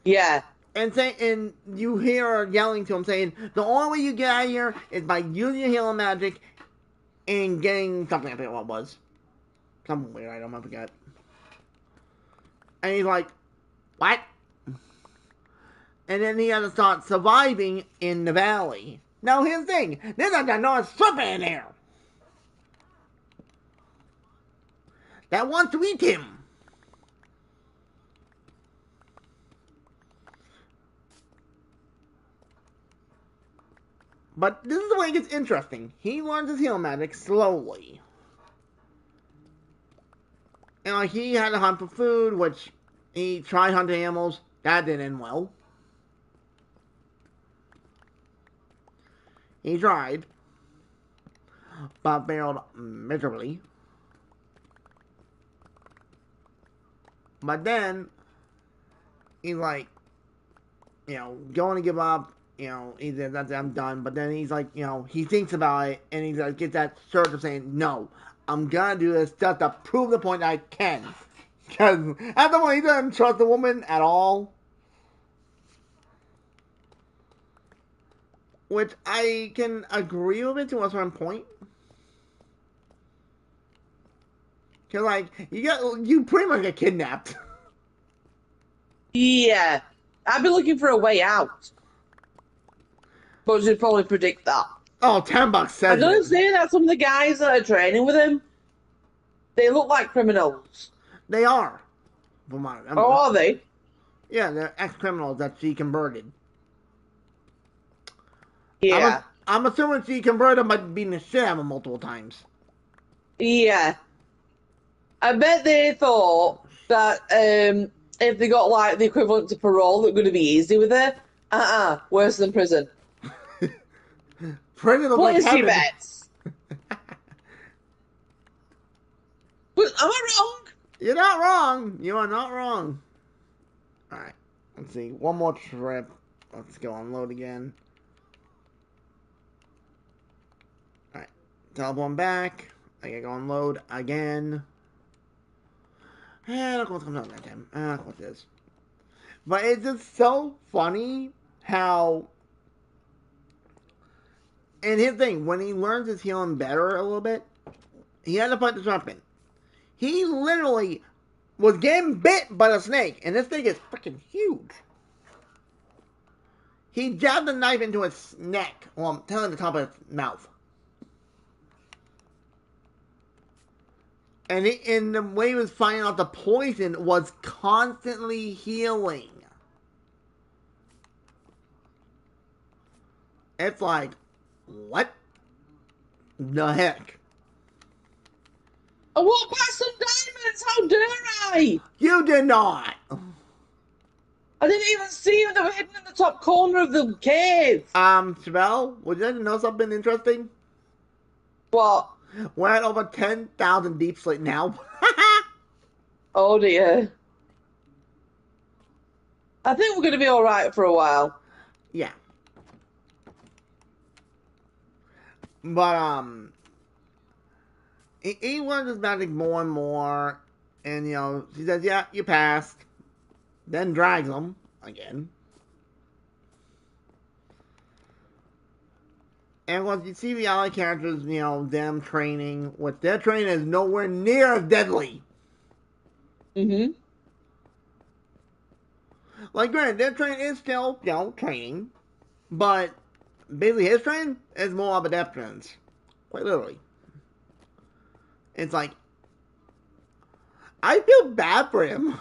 Yeah. And you hear her yelling to him saying, the only way you get out of here is by using your healing magic and getting something, I forget what it was. Something weird item, I forget. And he's like, what? And then he had to start surviving in the valley. Now here's the thing, there's another serpent in there that wants to eat him. But this is the way it gets interesting. He learns his healing magic slowly. And like he had to hunt for food, which he tried hunting animals. That didn't end well. He tried, but failed miserably. But then he's like, going to give up. He said, that's it, I'm done. But then he's like, he thinks about it and he like gets that surge of saying, no, I'm gonna do this just to prove the point that I can. Because at the point he doesn't trust the woman at all. Which I can agree with it to a certain point. Because like you pretty much get kidnapped. Yeah. I'd be looking for a way out. But you'd probably predict that. Oh, $10 I says don't it. say that some of the guys that are training with him, they look like criminals. They are. From what I remember. Or are they? Yeah, they're ex-criminals that she converted. Yeah. I'm assuming she converted them by beating the shit out of them multiple times. Yeah. I bet they thought that if they got like the equivalent to parole, that would be easy with it. Worse than prison. Prison looks like Place your heaven. bets. But am I wrong? You're not wrong. You are not wrong. Alright. Let's see. One more trip. Let's go unload again. Alright. Teleport back. I gotta go unload again. Look what's coming out that time. Look what this. But it's just so funny how. And his thing, when he learns his healing better a little bit, he had to fight the serpent. He literally was getting bit by a snake, and this thing is freaking huge. He jabbed the knife into its neck, well, I'm telling the top of its mouth. And in the way he was finding out the poison was constantly healing. It's like, what the heck? I walked past some diamonds. How dare I? You did not. I didn't even see them. They were hidden in the top corner of the cave. Shabelle, would you like to know something interesting? What? We're at over 10,000 deep slate now. Oh dear. I think we're going to be all right for a while. Yeah. But, he learns his magic more and more. And, she says, yeah, you passed. Then drags him again. And once you see the other characters, them training, what their training is nowhere near as deadly. Mm-hmm. Like, granted, their training is still, training. But basically his trend is more of a death trend. Quite literally. It's like, I feel bad for him.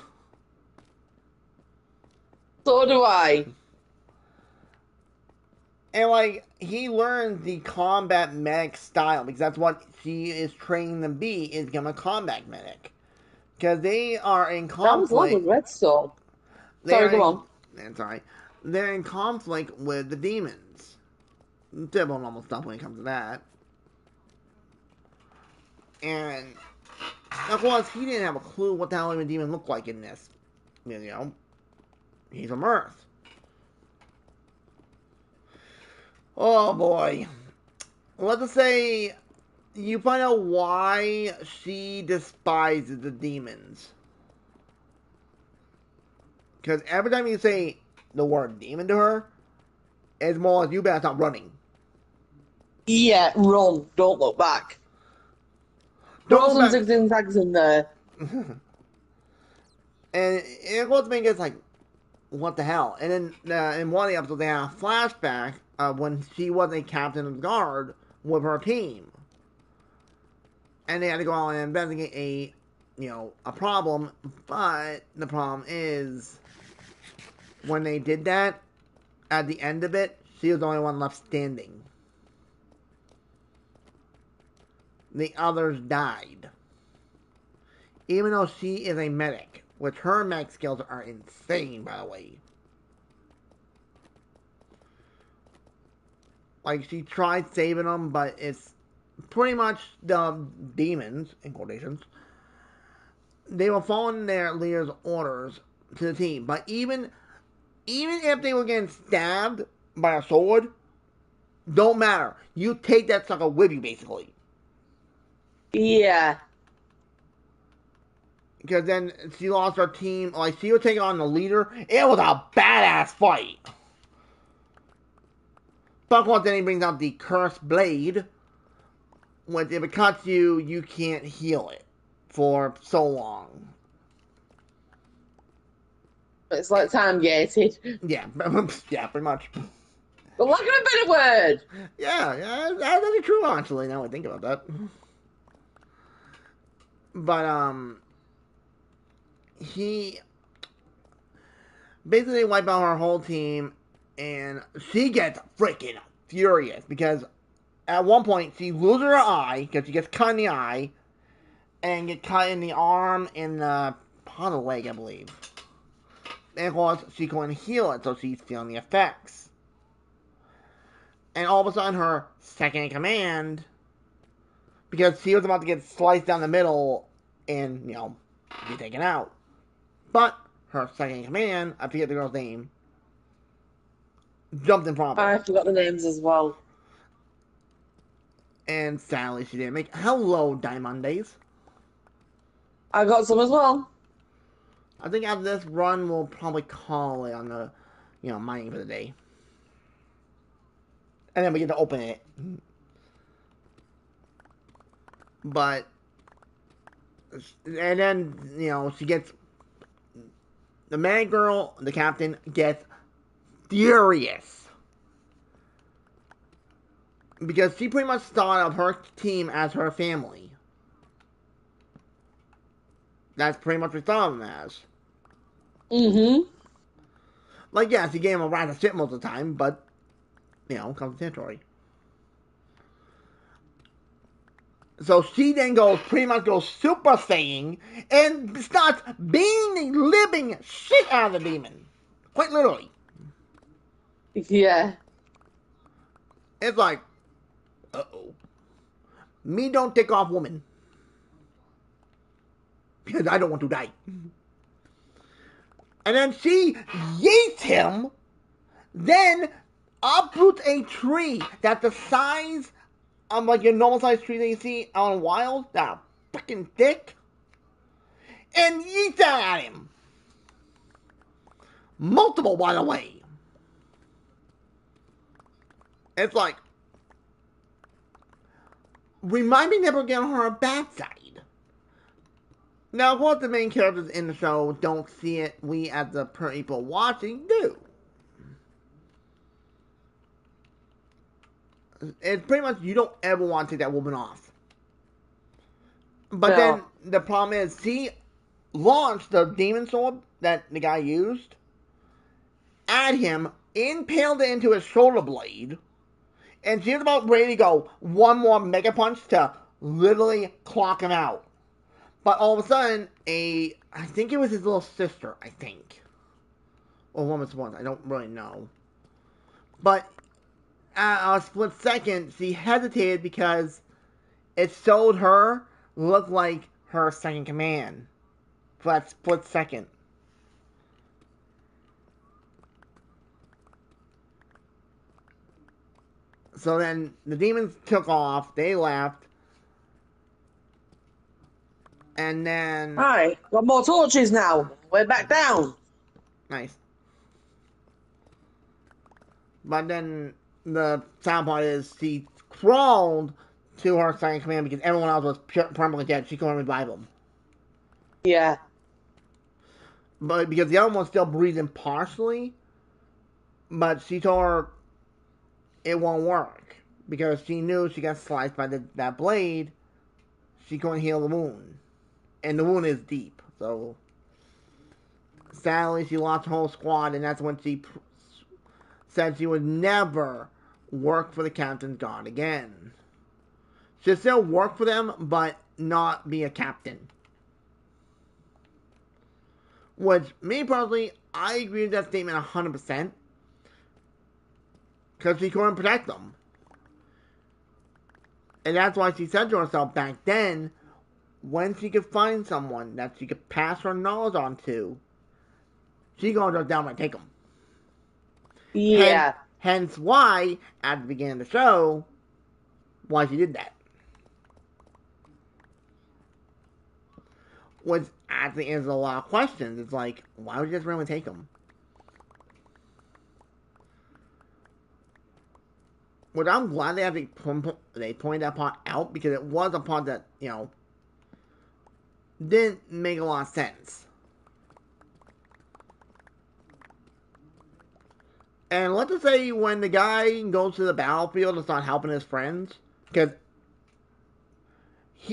So do I. And like, he learns the combat medic style because that's what he is training to be, is become a combat medic. Because they are in That was love conflict. with Redstone. They Sorry, are go in. on. Sorry. They're in conflict with the demons. Typical normal stuff when it comes to that. And of course, he didn't have a clue what the hell even demon looked like in this. You know, he's from Earth. Oh boy. Let's just say you find out why she despises the demons. Because every time you say the word demon to her, it's more like you better stop running. Yeah, run. Don't look back. Don't Throw look some back. zigzag tags in there. And it goes to make it like, what the hell? And then in one of the episodes, they have a flashback of when she was a captain of the guard with her team. And they had to go out and investigate a problem. But the problem is, when they did that, at the end of it, she was the only one left standing. The others died. Even though she is a medic, which her medic skills are insane, by the way. Like, she tried saving them, but it's pretty much the demons, in quotations. They were following their leader's orders to the team. But even if they were getting stabbed by a sword, don't matter. You take that sucker with you, basically. Yeah. Because then she lost her team. Like, she was taking on the leader. It was a badass fight. But once then he brings out the cursed blade, which if it cuts you, you can't heal it for so long. It's like time gated. Yeah, yeah, pretty much. But look at a better word. Yeah, that's true, actually, now I think about that. But, he basically wipe out her whole team, and she gets freaking furious because at one point she loses her eye because she gets cut in the eye and get cut in the arm and the part of the leg, I believe. And of course, she couldn't heal it, so she's feeling the effects. And all of a sudden, her second in command, because she was about to get sliced down the middle and, be taken out. But her second in command, I forget the girl's name, jumped in front of her. I forgot the names as well. And sadly, she didn't make. Hello, Diamondays. I got some as well. I think after this run, we'll probably call it on the, mining for the day. And then we get to open it. But, and then, she gets, the man girl, the captain, gets furious. Because she pretty much thought of her team as her family. That's pretty much what we thought of them as. Mm-hmm. Like, yes, he gave him a rat of shit most of the time, but, comes with territory. So she then pretty much goes Super Saiyan and starts beating the living shit out of the demon. Quite literally. Yeah. It's like, uh-oh. Me don't take off woman. Because I don't want to die. And then she yeets him, then uproots a tree that's the size of like your normal size tree that you see out in wild, that are freaking thick, and yeets that at him. Multiple, by the way. It's like, remind me never get on her bad side. Now, of course, the main characters in the show don't see it. We, as the people watching, do. It's pretty much you don't ever want to take that woman off. But then No. the problem is he launched the demon sword that the guy used at him, impaled it into his shoulder blade, and she's about ready to go one more mega punch to literally clock him out. But all of a sudden, I think it was his little sister, I think. Or one was one, I don't really know. But at a split second, she hesitated because it showed her look like her second command for that split second. So then the demons took off, they left, and then Right, got more torches now. We're back down. nice. But then the sad part is she crawled to her second command because everyone else was permanently dead. She couldn't revive them. Yeah. But because the other one's still breathing partially, but she told her it won't work because she knew she got sliced by that blade. She couldn't heal the wound, and the wound is deep. So sadly, she lost her whole squad, and that's when she said she would never work for the Captain's Guard again. She'd still work for them, but not be a captain. Which, me personally, I agree with that statement 100%. Because she couldn't protect them. And that's why she said to herself back then, when she could find someone that she could pass her knowledge on to, she gonna just downright take them. Yeah. Hence why, at the beginning of the show, why she did that. Which actually answers a lot of questions. It's like, why would you just randomly take them? Which I'm glad they actually pointed that part out because it was a part that, didn't make a lot of sense. And let's just say when the guy goes to the battlefield and starts helping his friends, because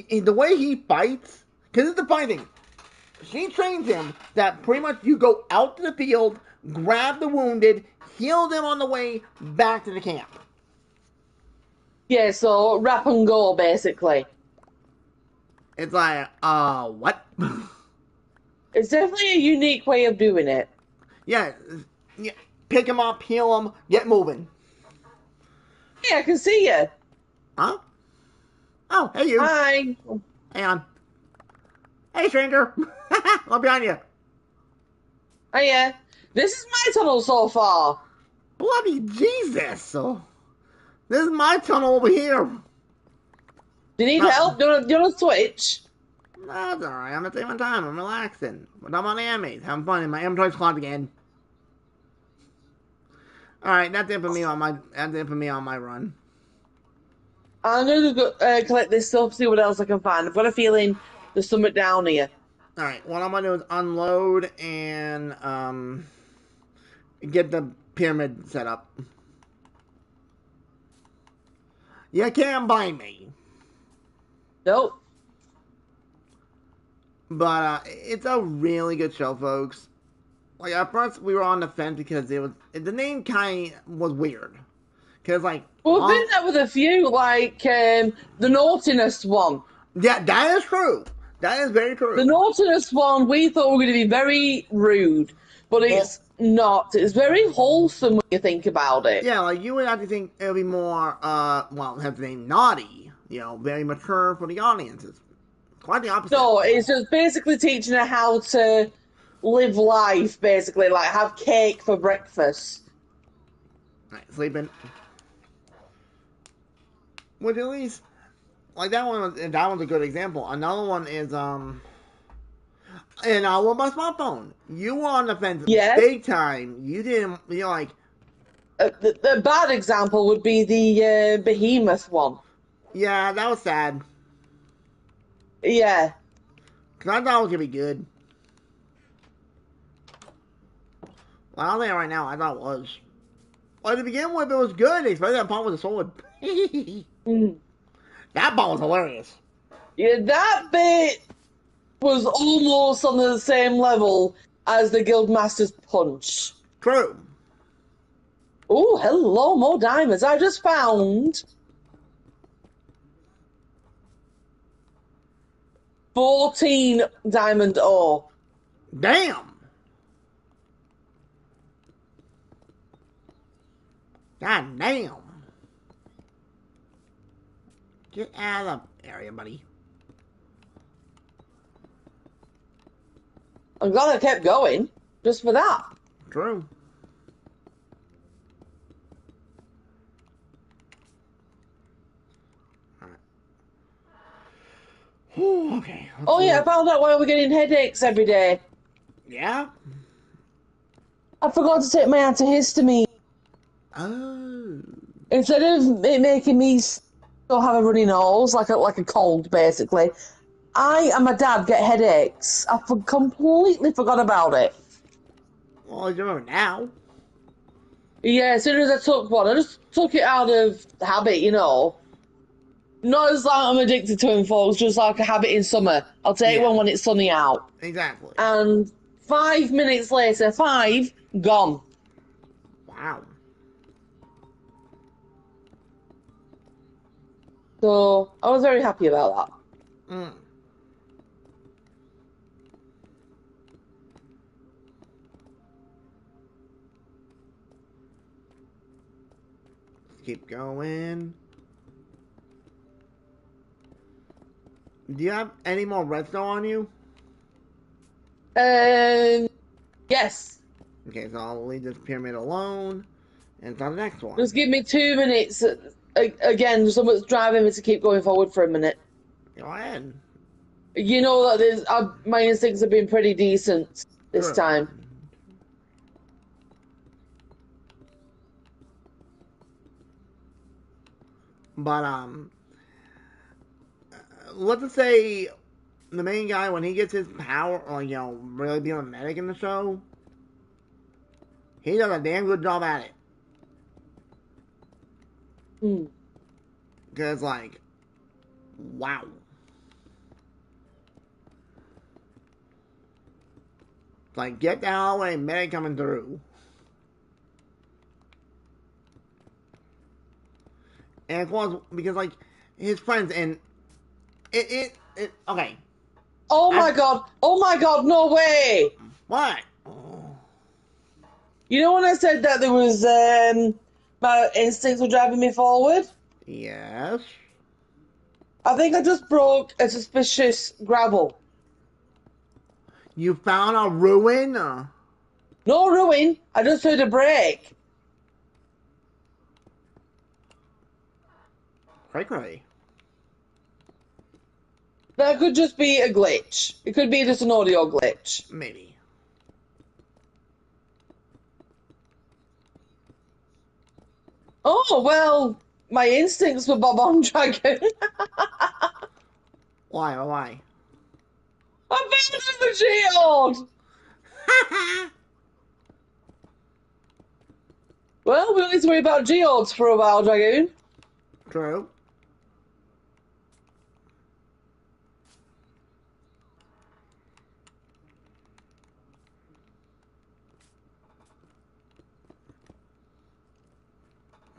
the way he fights, because it's the funny thing, she trains him that pretty much you go out to the field, grab the wounded, heal them on the way back to the camp. Yeah, so wrap and go, basically. It's like, what? It's definitely a unique way of doing it. Yeah, pick him up, heal him, get moving. Yeah, I can see you. Huh? Oh, hey you. Hi. Hang on. Hey stranger. I'm behind you. Oh, yeah. This is my tunnel so far. Bloody Jesus. So, this is my tunnel over here. Do you need help? Do you want to switch? That's alright. I'm at the same time. I'm relaxing. But I'm on animes. Having fun in my inventory's clogged again. Alright, that's it for me on my run. I'm going to go collect this stuff, see what else I can find. I've got a feeling there's something down here. Alright, what I'm gonna do is unload and get the pyramid set up. You can't buy me. Nope. But it's a really good show, folks. Like at first we were on the fence because the name kind of was weird. Cause like Well, I've been there with a few, like the naughtiness one. yeah, that is true. That is very true. The naughtiness one we thought were going to be very rude, but it's not. It's very wholesome when you think about it. Yeah, like you would have to think it would be more well, have the name naughty. Very mature for the audiences. Quite the opposite. No, it's just basically teaching her how to live life, basically, like have cake for breakfast. Right, sleeping. Which at least, like that one's a good example. Another one is and I want my smartphone. You were on the fence big time. You didn't. You're like. The bad example would be the behemoth one. Yeah, that was sad. Yeah. Because I thought it was going to be good. Well, I'll say it right now, I thought it was. Well, to begin with, it was good, especially that part with the sword. Mm. That ball was hilarious. Yeah, that bit was almost on the same level as the Guildmaster's punch. True. Oh, hello, more diamonds. I just found 14 diamond ore. Damn. God damn. Get out of the area, buddy. I'm glad I kept going just for that. True. Alright. Okay. Let's Oh, see yeah, I what. found out why we're getting headaches every day. Yeah? I forgot to take my antihistamine. Oh. Instead of it making me still have a runny nose, like a cold, basically, I and my dad get headaches. Completely forgot about it. Well, you remember now. Yeah, as soon as I took one, I just took it out of habit, you know. Not as like I'm addicted to them, folks, just like a habit in summer. I'll take Yeah. one when it's sunny out. Exactly. And 5 minutes later, gone. Wow. So I was very happy about Mm. Let's keep going. Do you have any more redstone on you? that. Yes. Okay, so I'll leave this pyramid alone and start the next one. Just give me 2 minutes. Again, someone's driving me to keep going forward for a minute. Go ahead. You know that my instincts have been pretty decent this True. time. But let's just say the main guy when he gets his power, or really being a medic in the show, he does a damn good job at it. Hmm. Cause wow. Like, get the hell away, medic coming through. And of course, because his friends and okay. Oh I my god! Oh my god! No way! what? Oh, You know when I said that there was my instincts were driving me forward? yes. I think I just broke a suspicious gravel. You found a ruin? No ruin. I just heard a break. Cray cray. That could just be a glitch. It could be just an audio glitch. Maybe. Oh well, my instincts were Bob on Dragon. Why? Why? I found the geode. Well, we don't need to worry about geodes for a while, Dragoon. True.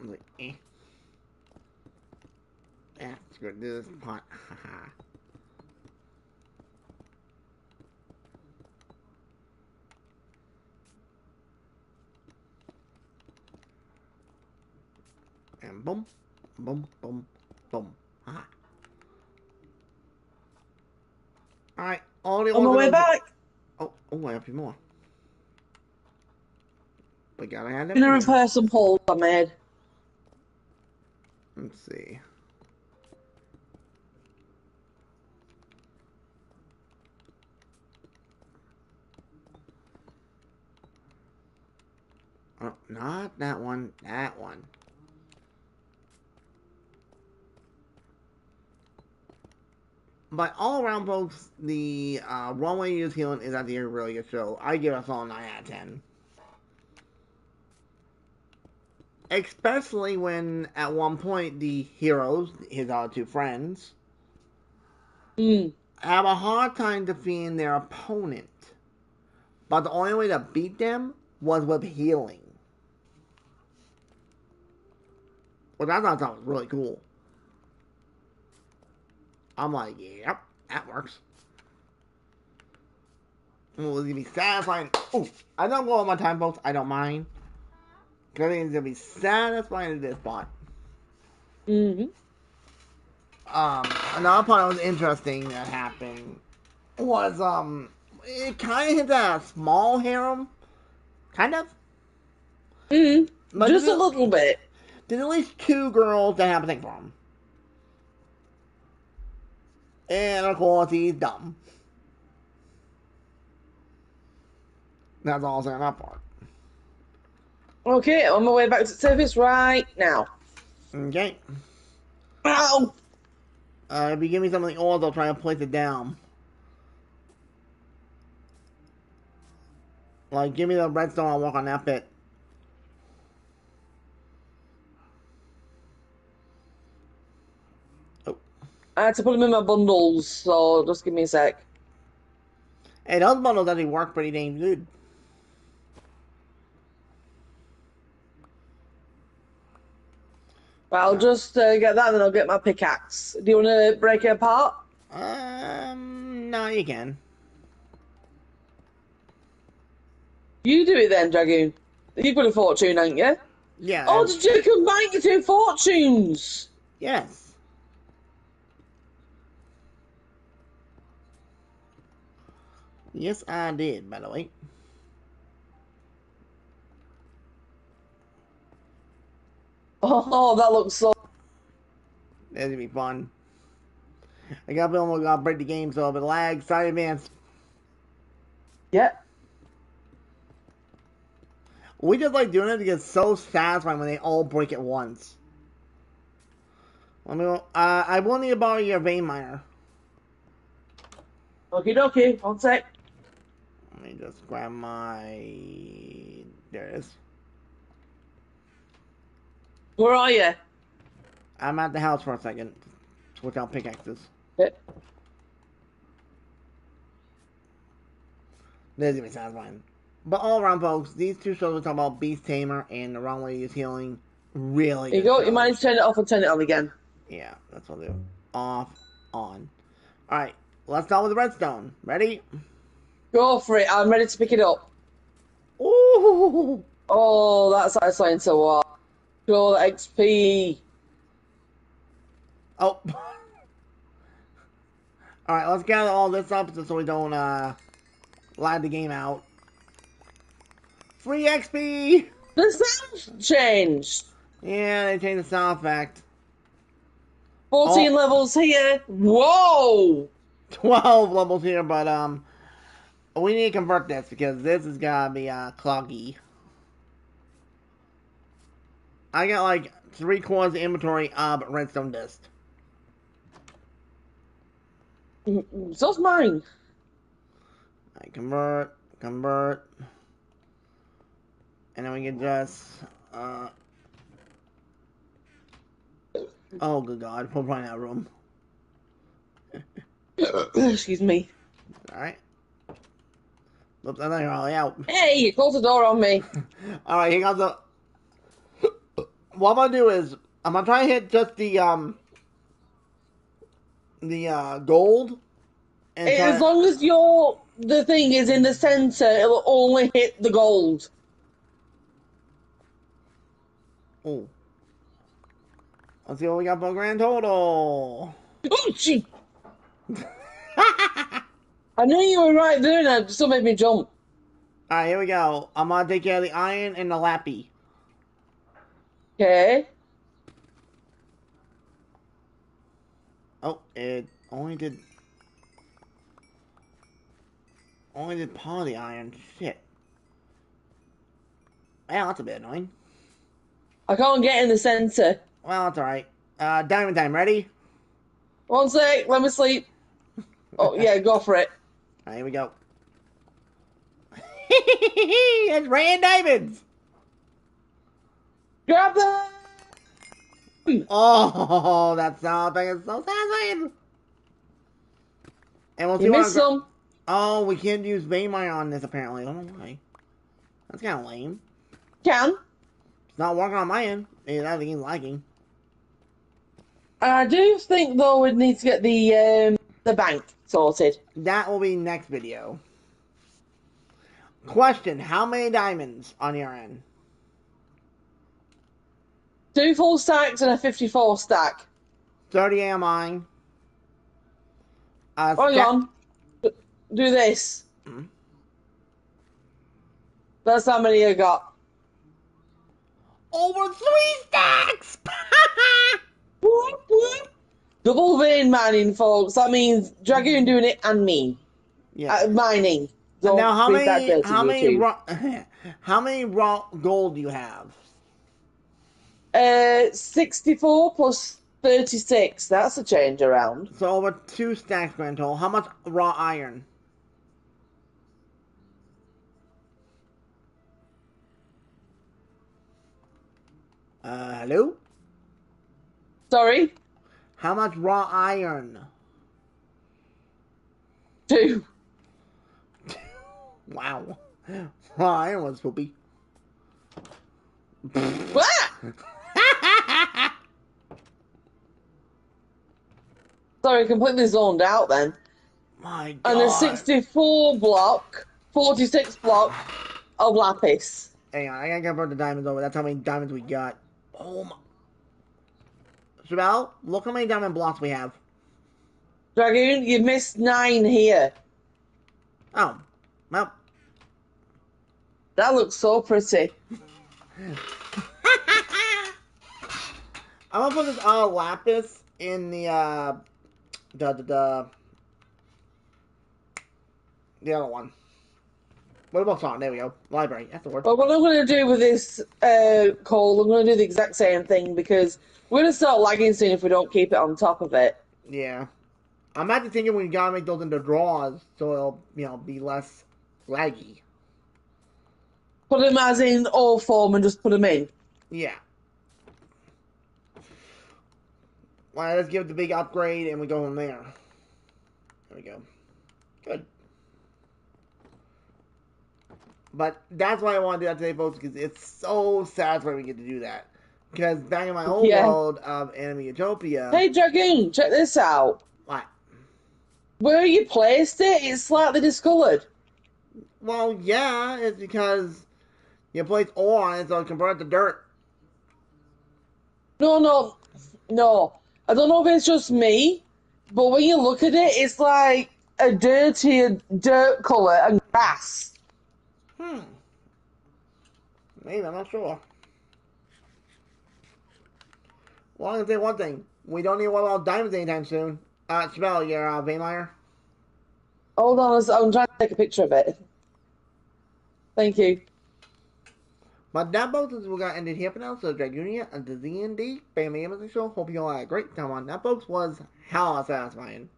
I'm like, eh. Yeah, let's go do this part. And boom, boom, boom, boom. Haha. Alright, all the On my way organoids. back, I have a few more. But gotta have them I'm in gonna there. repair some holes I made. Let's see. Oh, not that one. That one. But all around, folks, the Runway News Healing is actually a really good show. I give us all a 9 out of 10. Especially when, at one point, the heroes, his other two friends, Mm. have a hard time defeating their opponent. But the only way to beat them was with healing. Which I thought that was really cool. I'm like, yep, that works. It was gonna be satisfying. Ooh, I don't go on my time, folks. I don't mind. Because I think it's gonna be satisfying at this point. Mm-hmm. Another part that was interesting that happened was it kind of hit that small harem, kind of. Mm. But Just a little bit. there's at least two girls that have a thing for him, and of course he's dumb. That's all I'm saying on that part. Okay, on my way back to service right now. Okay. Ow! If you give me some of the oils, I'll try to place it down. Like, give me the redstone, I'll work on that bit. Oh. I had to put them in my bundles, so just give me a sec. Hey, those bundles actually work pretty dang good. But I'll just get that and then I'll get my pickaxe. Do you want to break it apart? No, you can. You do it then, Dragoon. You've got a fortune, haven't you? Yeah. Oh, did you combine your two fortunes? Yes. Yes, I did, by the way. Oh, that looks so... That's gonna be fun. I got almost got to break the game, so if it lags, side advance. Yep. We just like doing it because it's so satisfying when they all break at once. Let me. I will need to borrow your vein miner. Okie dokie, one sec. Let me just grab my. There it is. Where are you? I'm at the house for a second. Switch out pickaxes. Yep. This is gonna be satisfying. But all around, folks, these two shows we talk about Beast Tamer and The Wrong Way to Use Healing. Really There you good go, shows. you managed to turn it off and turn it on again. Yeah, that's what I'll do. Off, on. Alright, let's start with the redstone. Ready? Go for it, I'm ready to pick it up. Ooh! Oh, that's satisfying to watch. Show the XP. Oh. Alright, let's gather all this up so we don't lag the game out. Free XP! The sound changed. Yeah, they changed the sound effect. 14 levels here. Whoa! 12 levels here, but we need to convert this because this is gonna be cloggy. I got like 3/4 inventory of redstone dust. So's mine. I convert, and then we can just oh good god, we'll find that room. Excuse me. Alright. Oops, I thought you were already out. Hey, you closed the door on me. Alright, here comes the what I'm gonna do is I'm gonna try and hit just the gold. And As long as the thing is in the center, it'll only hit the gold. Oh. Let's see what we got for a grand total. Oh, gee. I knew you were right there, and it still made me jump. Alright, here we go. I'm gonna take care of the iron and the lappy. Okay. Oh, it only did part of the iron. Shit. Yeah, that's a bit annoying. I can't get in the center. Well, that's alright. Diamond time, ready? One sec, let me sleep. Oh, yeah, go for it. Alright, here we go. It's raining diamonds! Grab them! Oh, that sound thing is so satisfying. And we'll see You what. missed some. Oh, we can't use AnimeMania on this apparently. I don't know why. That's kind of lame. Can. It's not working on my end. Maybe that game's lagging. I do think though we need to get the bank sorted. That will be next video. Question: how many diamonds on your end? 2 full stacks and a 54 stack. 30 am mine. Hang on. Do this. Hmm? That's how many I got. Over 3 stacks! Whoop, whoop. Double vein mining, folks. That means Dragoon doing it and me. Yeah. Mining. Don't Now, how read that many, dirty, YouTube. how many raw gold do you have? 64 plus 36. That's a change around. So over 2 stacks grand total. How much raw iron? Hello? Sorry? How much raw iron? 2. Wow. Raw iron was poopy. Sorry, completely zoned out then. My God. And a 64 block, 46 block of lapis. Hang on, I gotta convert the diamonds over. That's how many diamonds we got. Oh my. Shabelle, look how many diamond blocks we have. Dragoon, you missed 9 here. Oh. Well. That looks so pretty. I'm gonna put this lapis in the other one. What about song? There we go. Library. That's the word. But what I'm going to do with this coal, I'm going to do the exact same thing because we're going to start lagging soon if we don't keep it on top of it. Yeah. I'm actually thinking we gotta make those into draws so it'll, be less laggy. Put them as in all form and just put them in. Yeah. Well, let's give it the big upgrade and we go from there. There we go. Good. But that's why I want to do that today, folks, because it's so satisfying we get to do that. Because back in my old world of Anime Utopia... Hey, Dragoon, check this out. What? Where you placed it, it's slightly discoloured. Well, yeah, it's because you place ore on it so it convert to dirt. No. I don't know if it's just me, but when you look at it, it's like a dirty dirt colour and grass. Maybe, I'm not sure. Well, I'm going to say one thing. We don't need to worry about diamonds anytime soon. Shabelle, your Vainmeyer. Hold on, I'm trying to take a picture of it. Thank you. But that folks is we're gonna end it here for now. So Dragoonia and the ZND Family Amazon Show. Hope you all had a great time on that, folks. Was hella satisfying.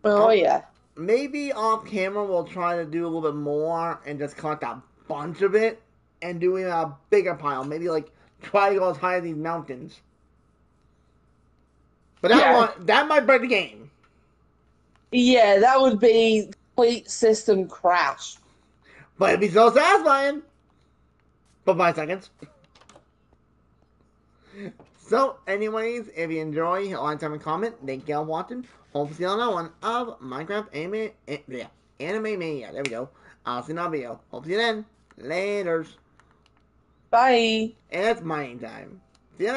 Oh yeah. Maybe off camera we'll try to do a little bit more and just collect a bunch of it and doing a bigger pile. Maybe like try to go as high as these mountains. But that might break the game. Yeah, that would be complete system crash. But it'd be so satisfying. For 5 seconds. So, anyways, if you enjoy, hit like, time, and comment. Thank you all for watching. Hope to see you on another one of Minecraft Anime Mania. There we go. I'll see you in another video. Hope to see you then. Laters. Bye. And it's mining time. See you next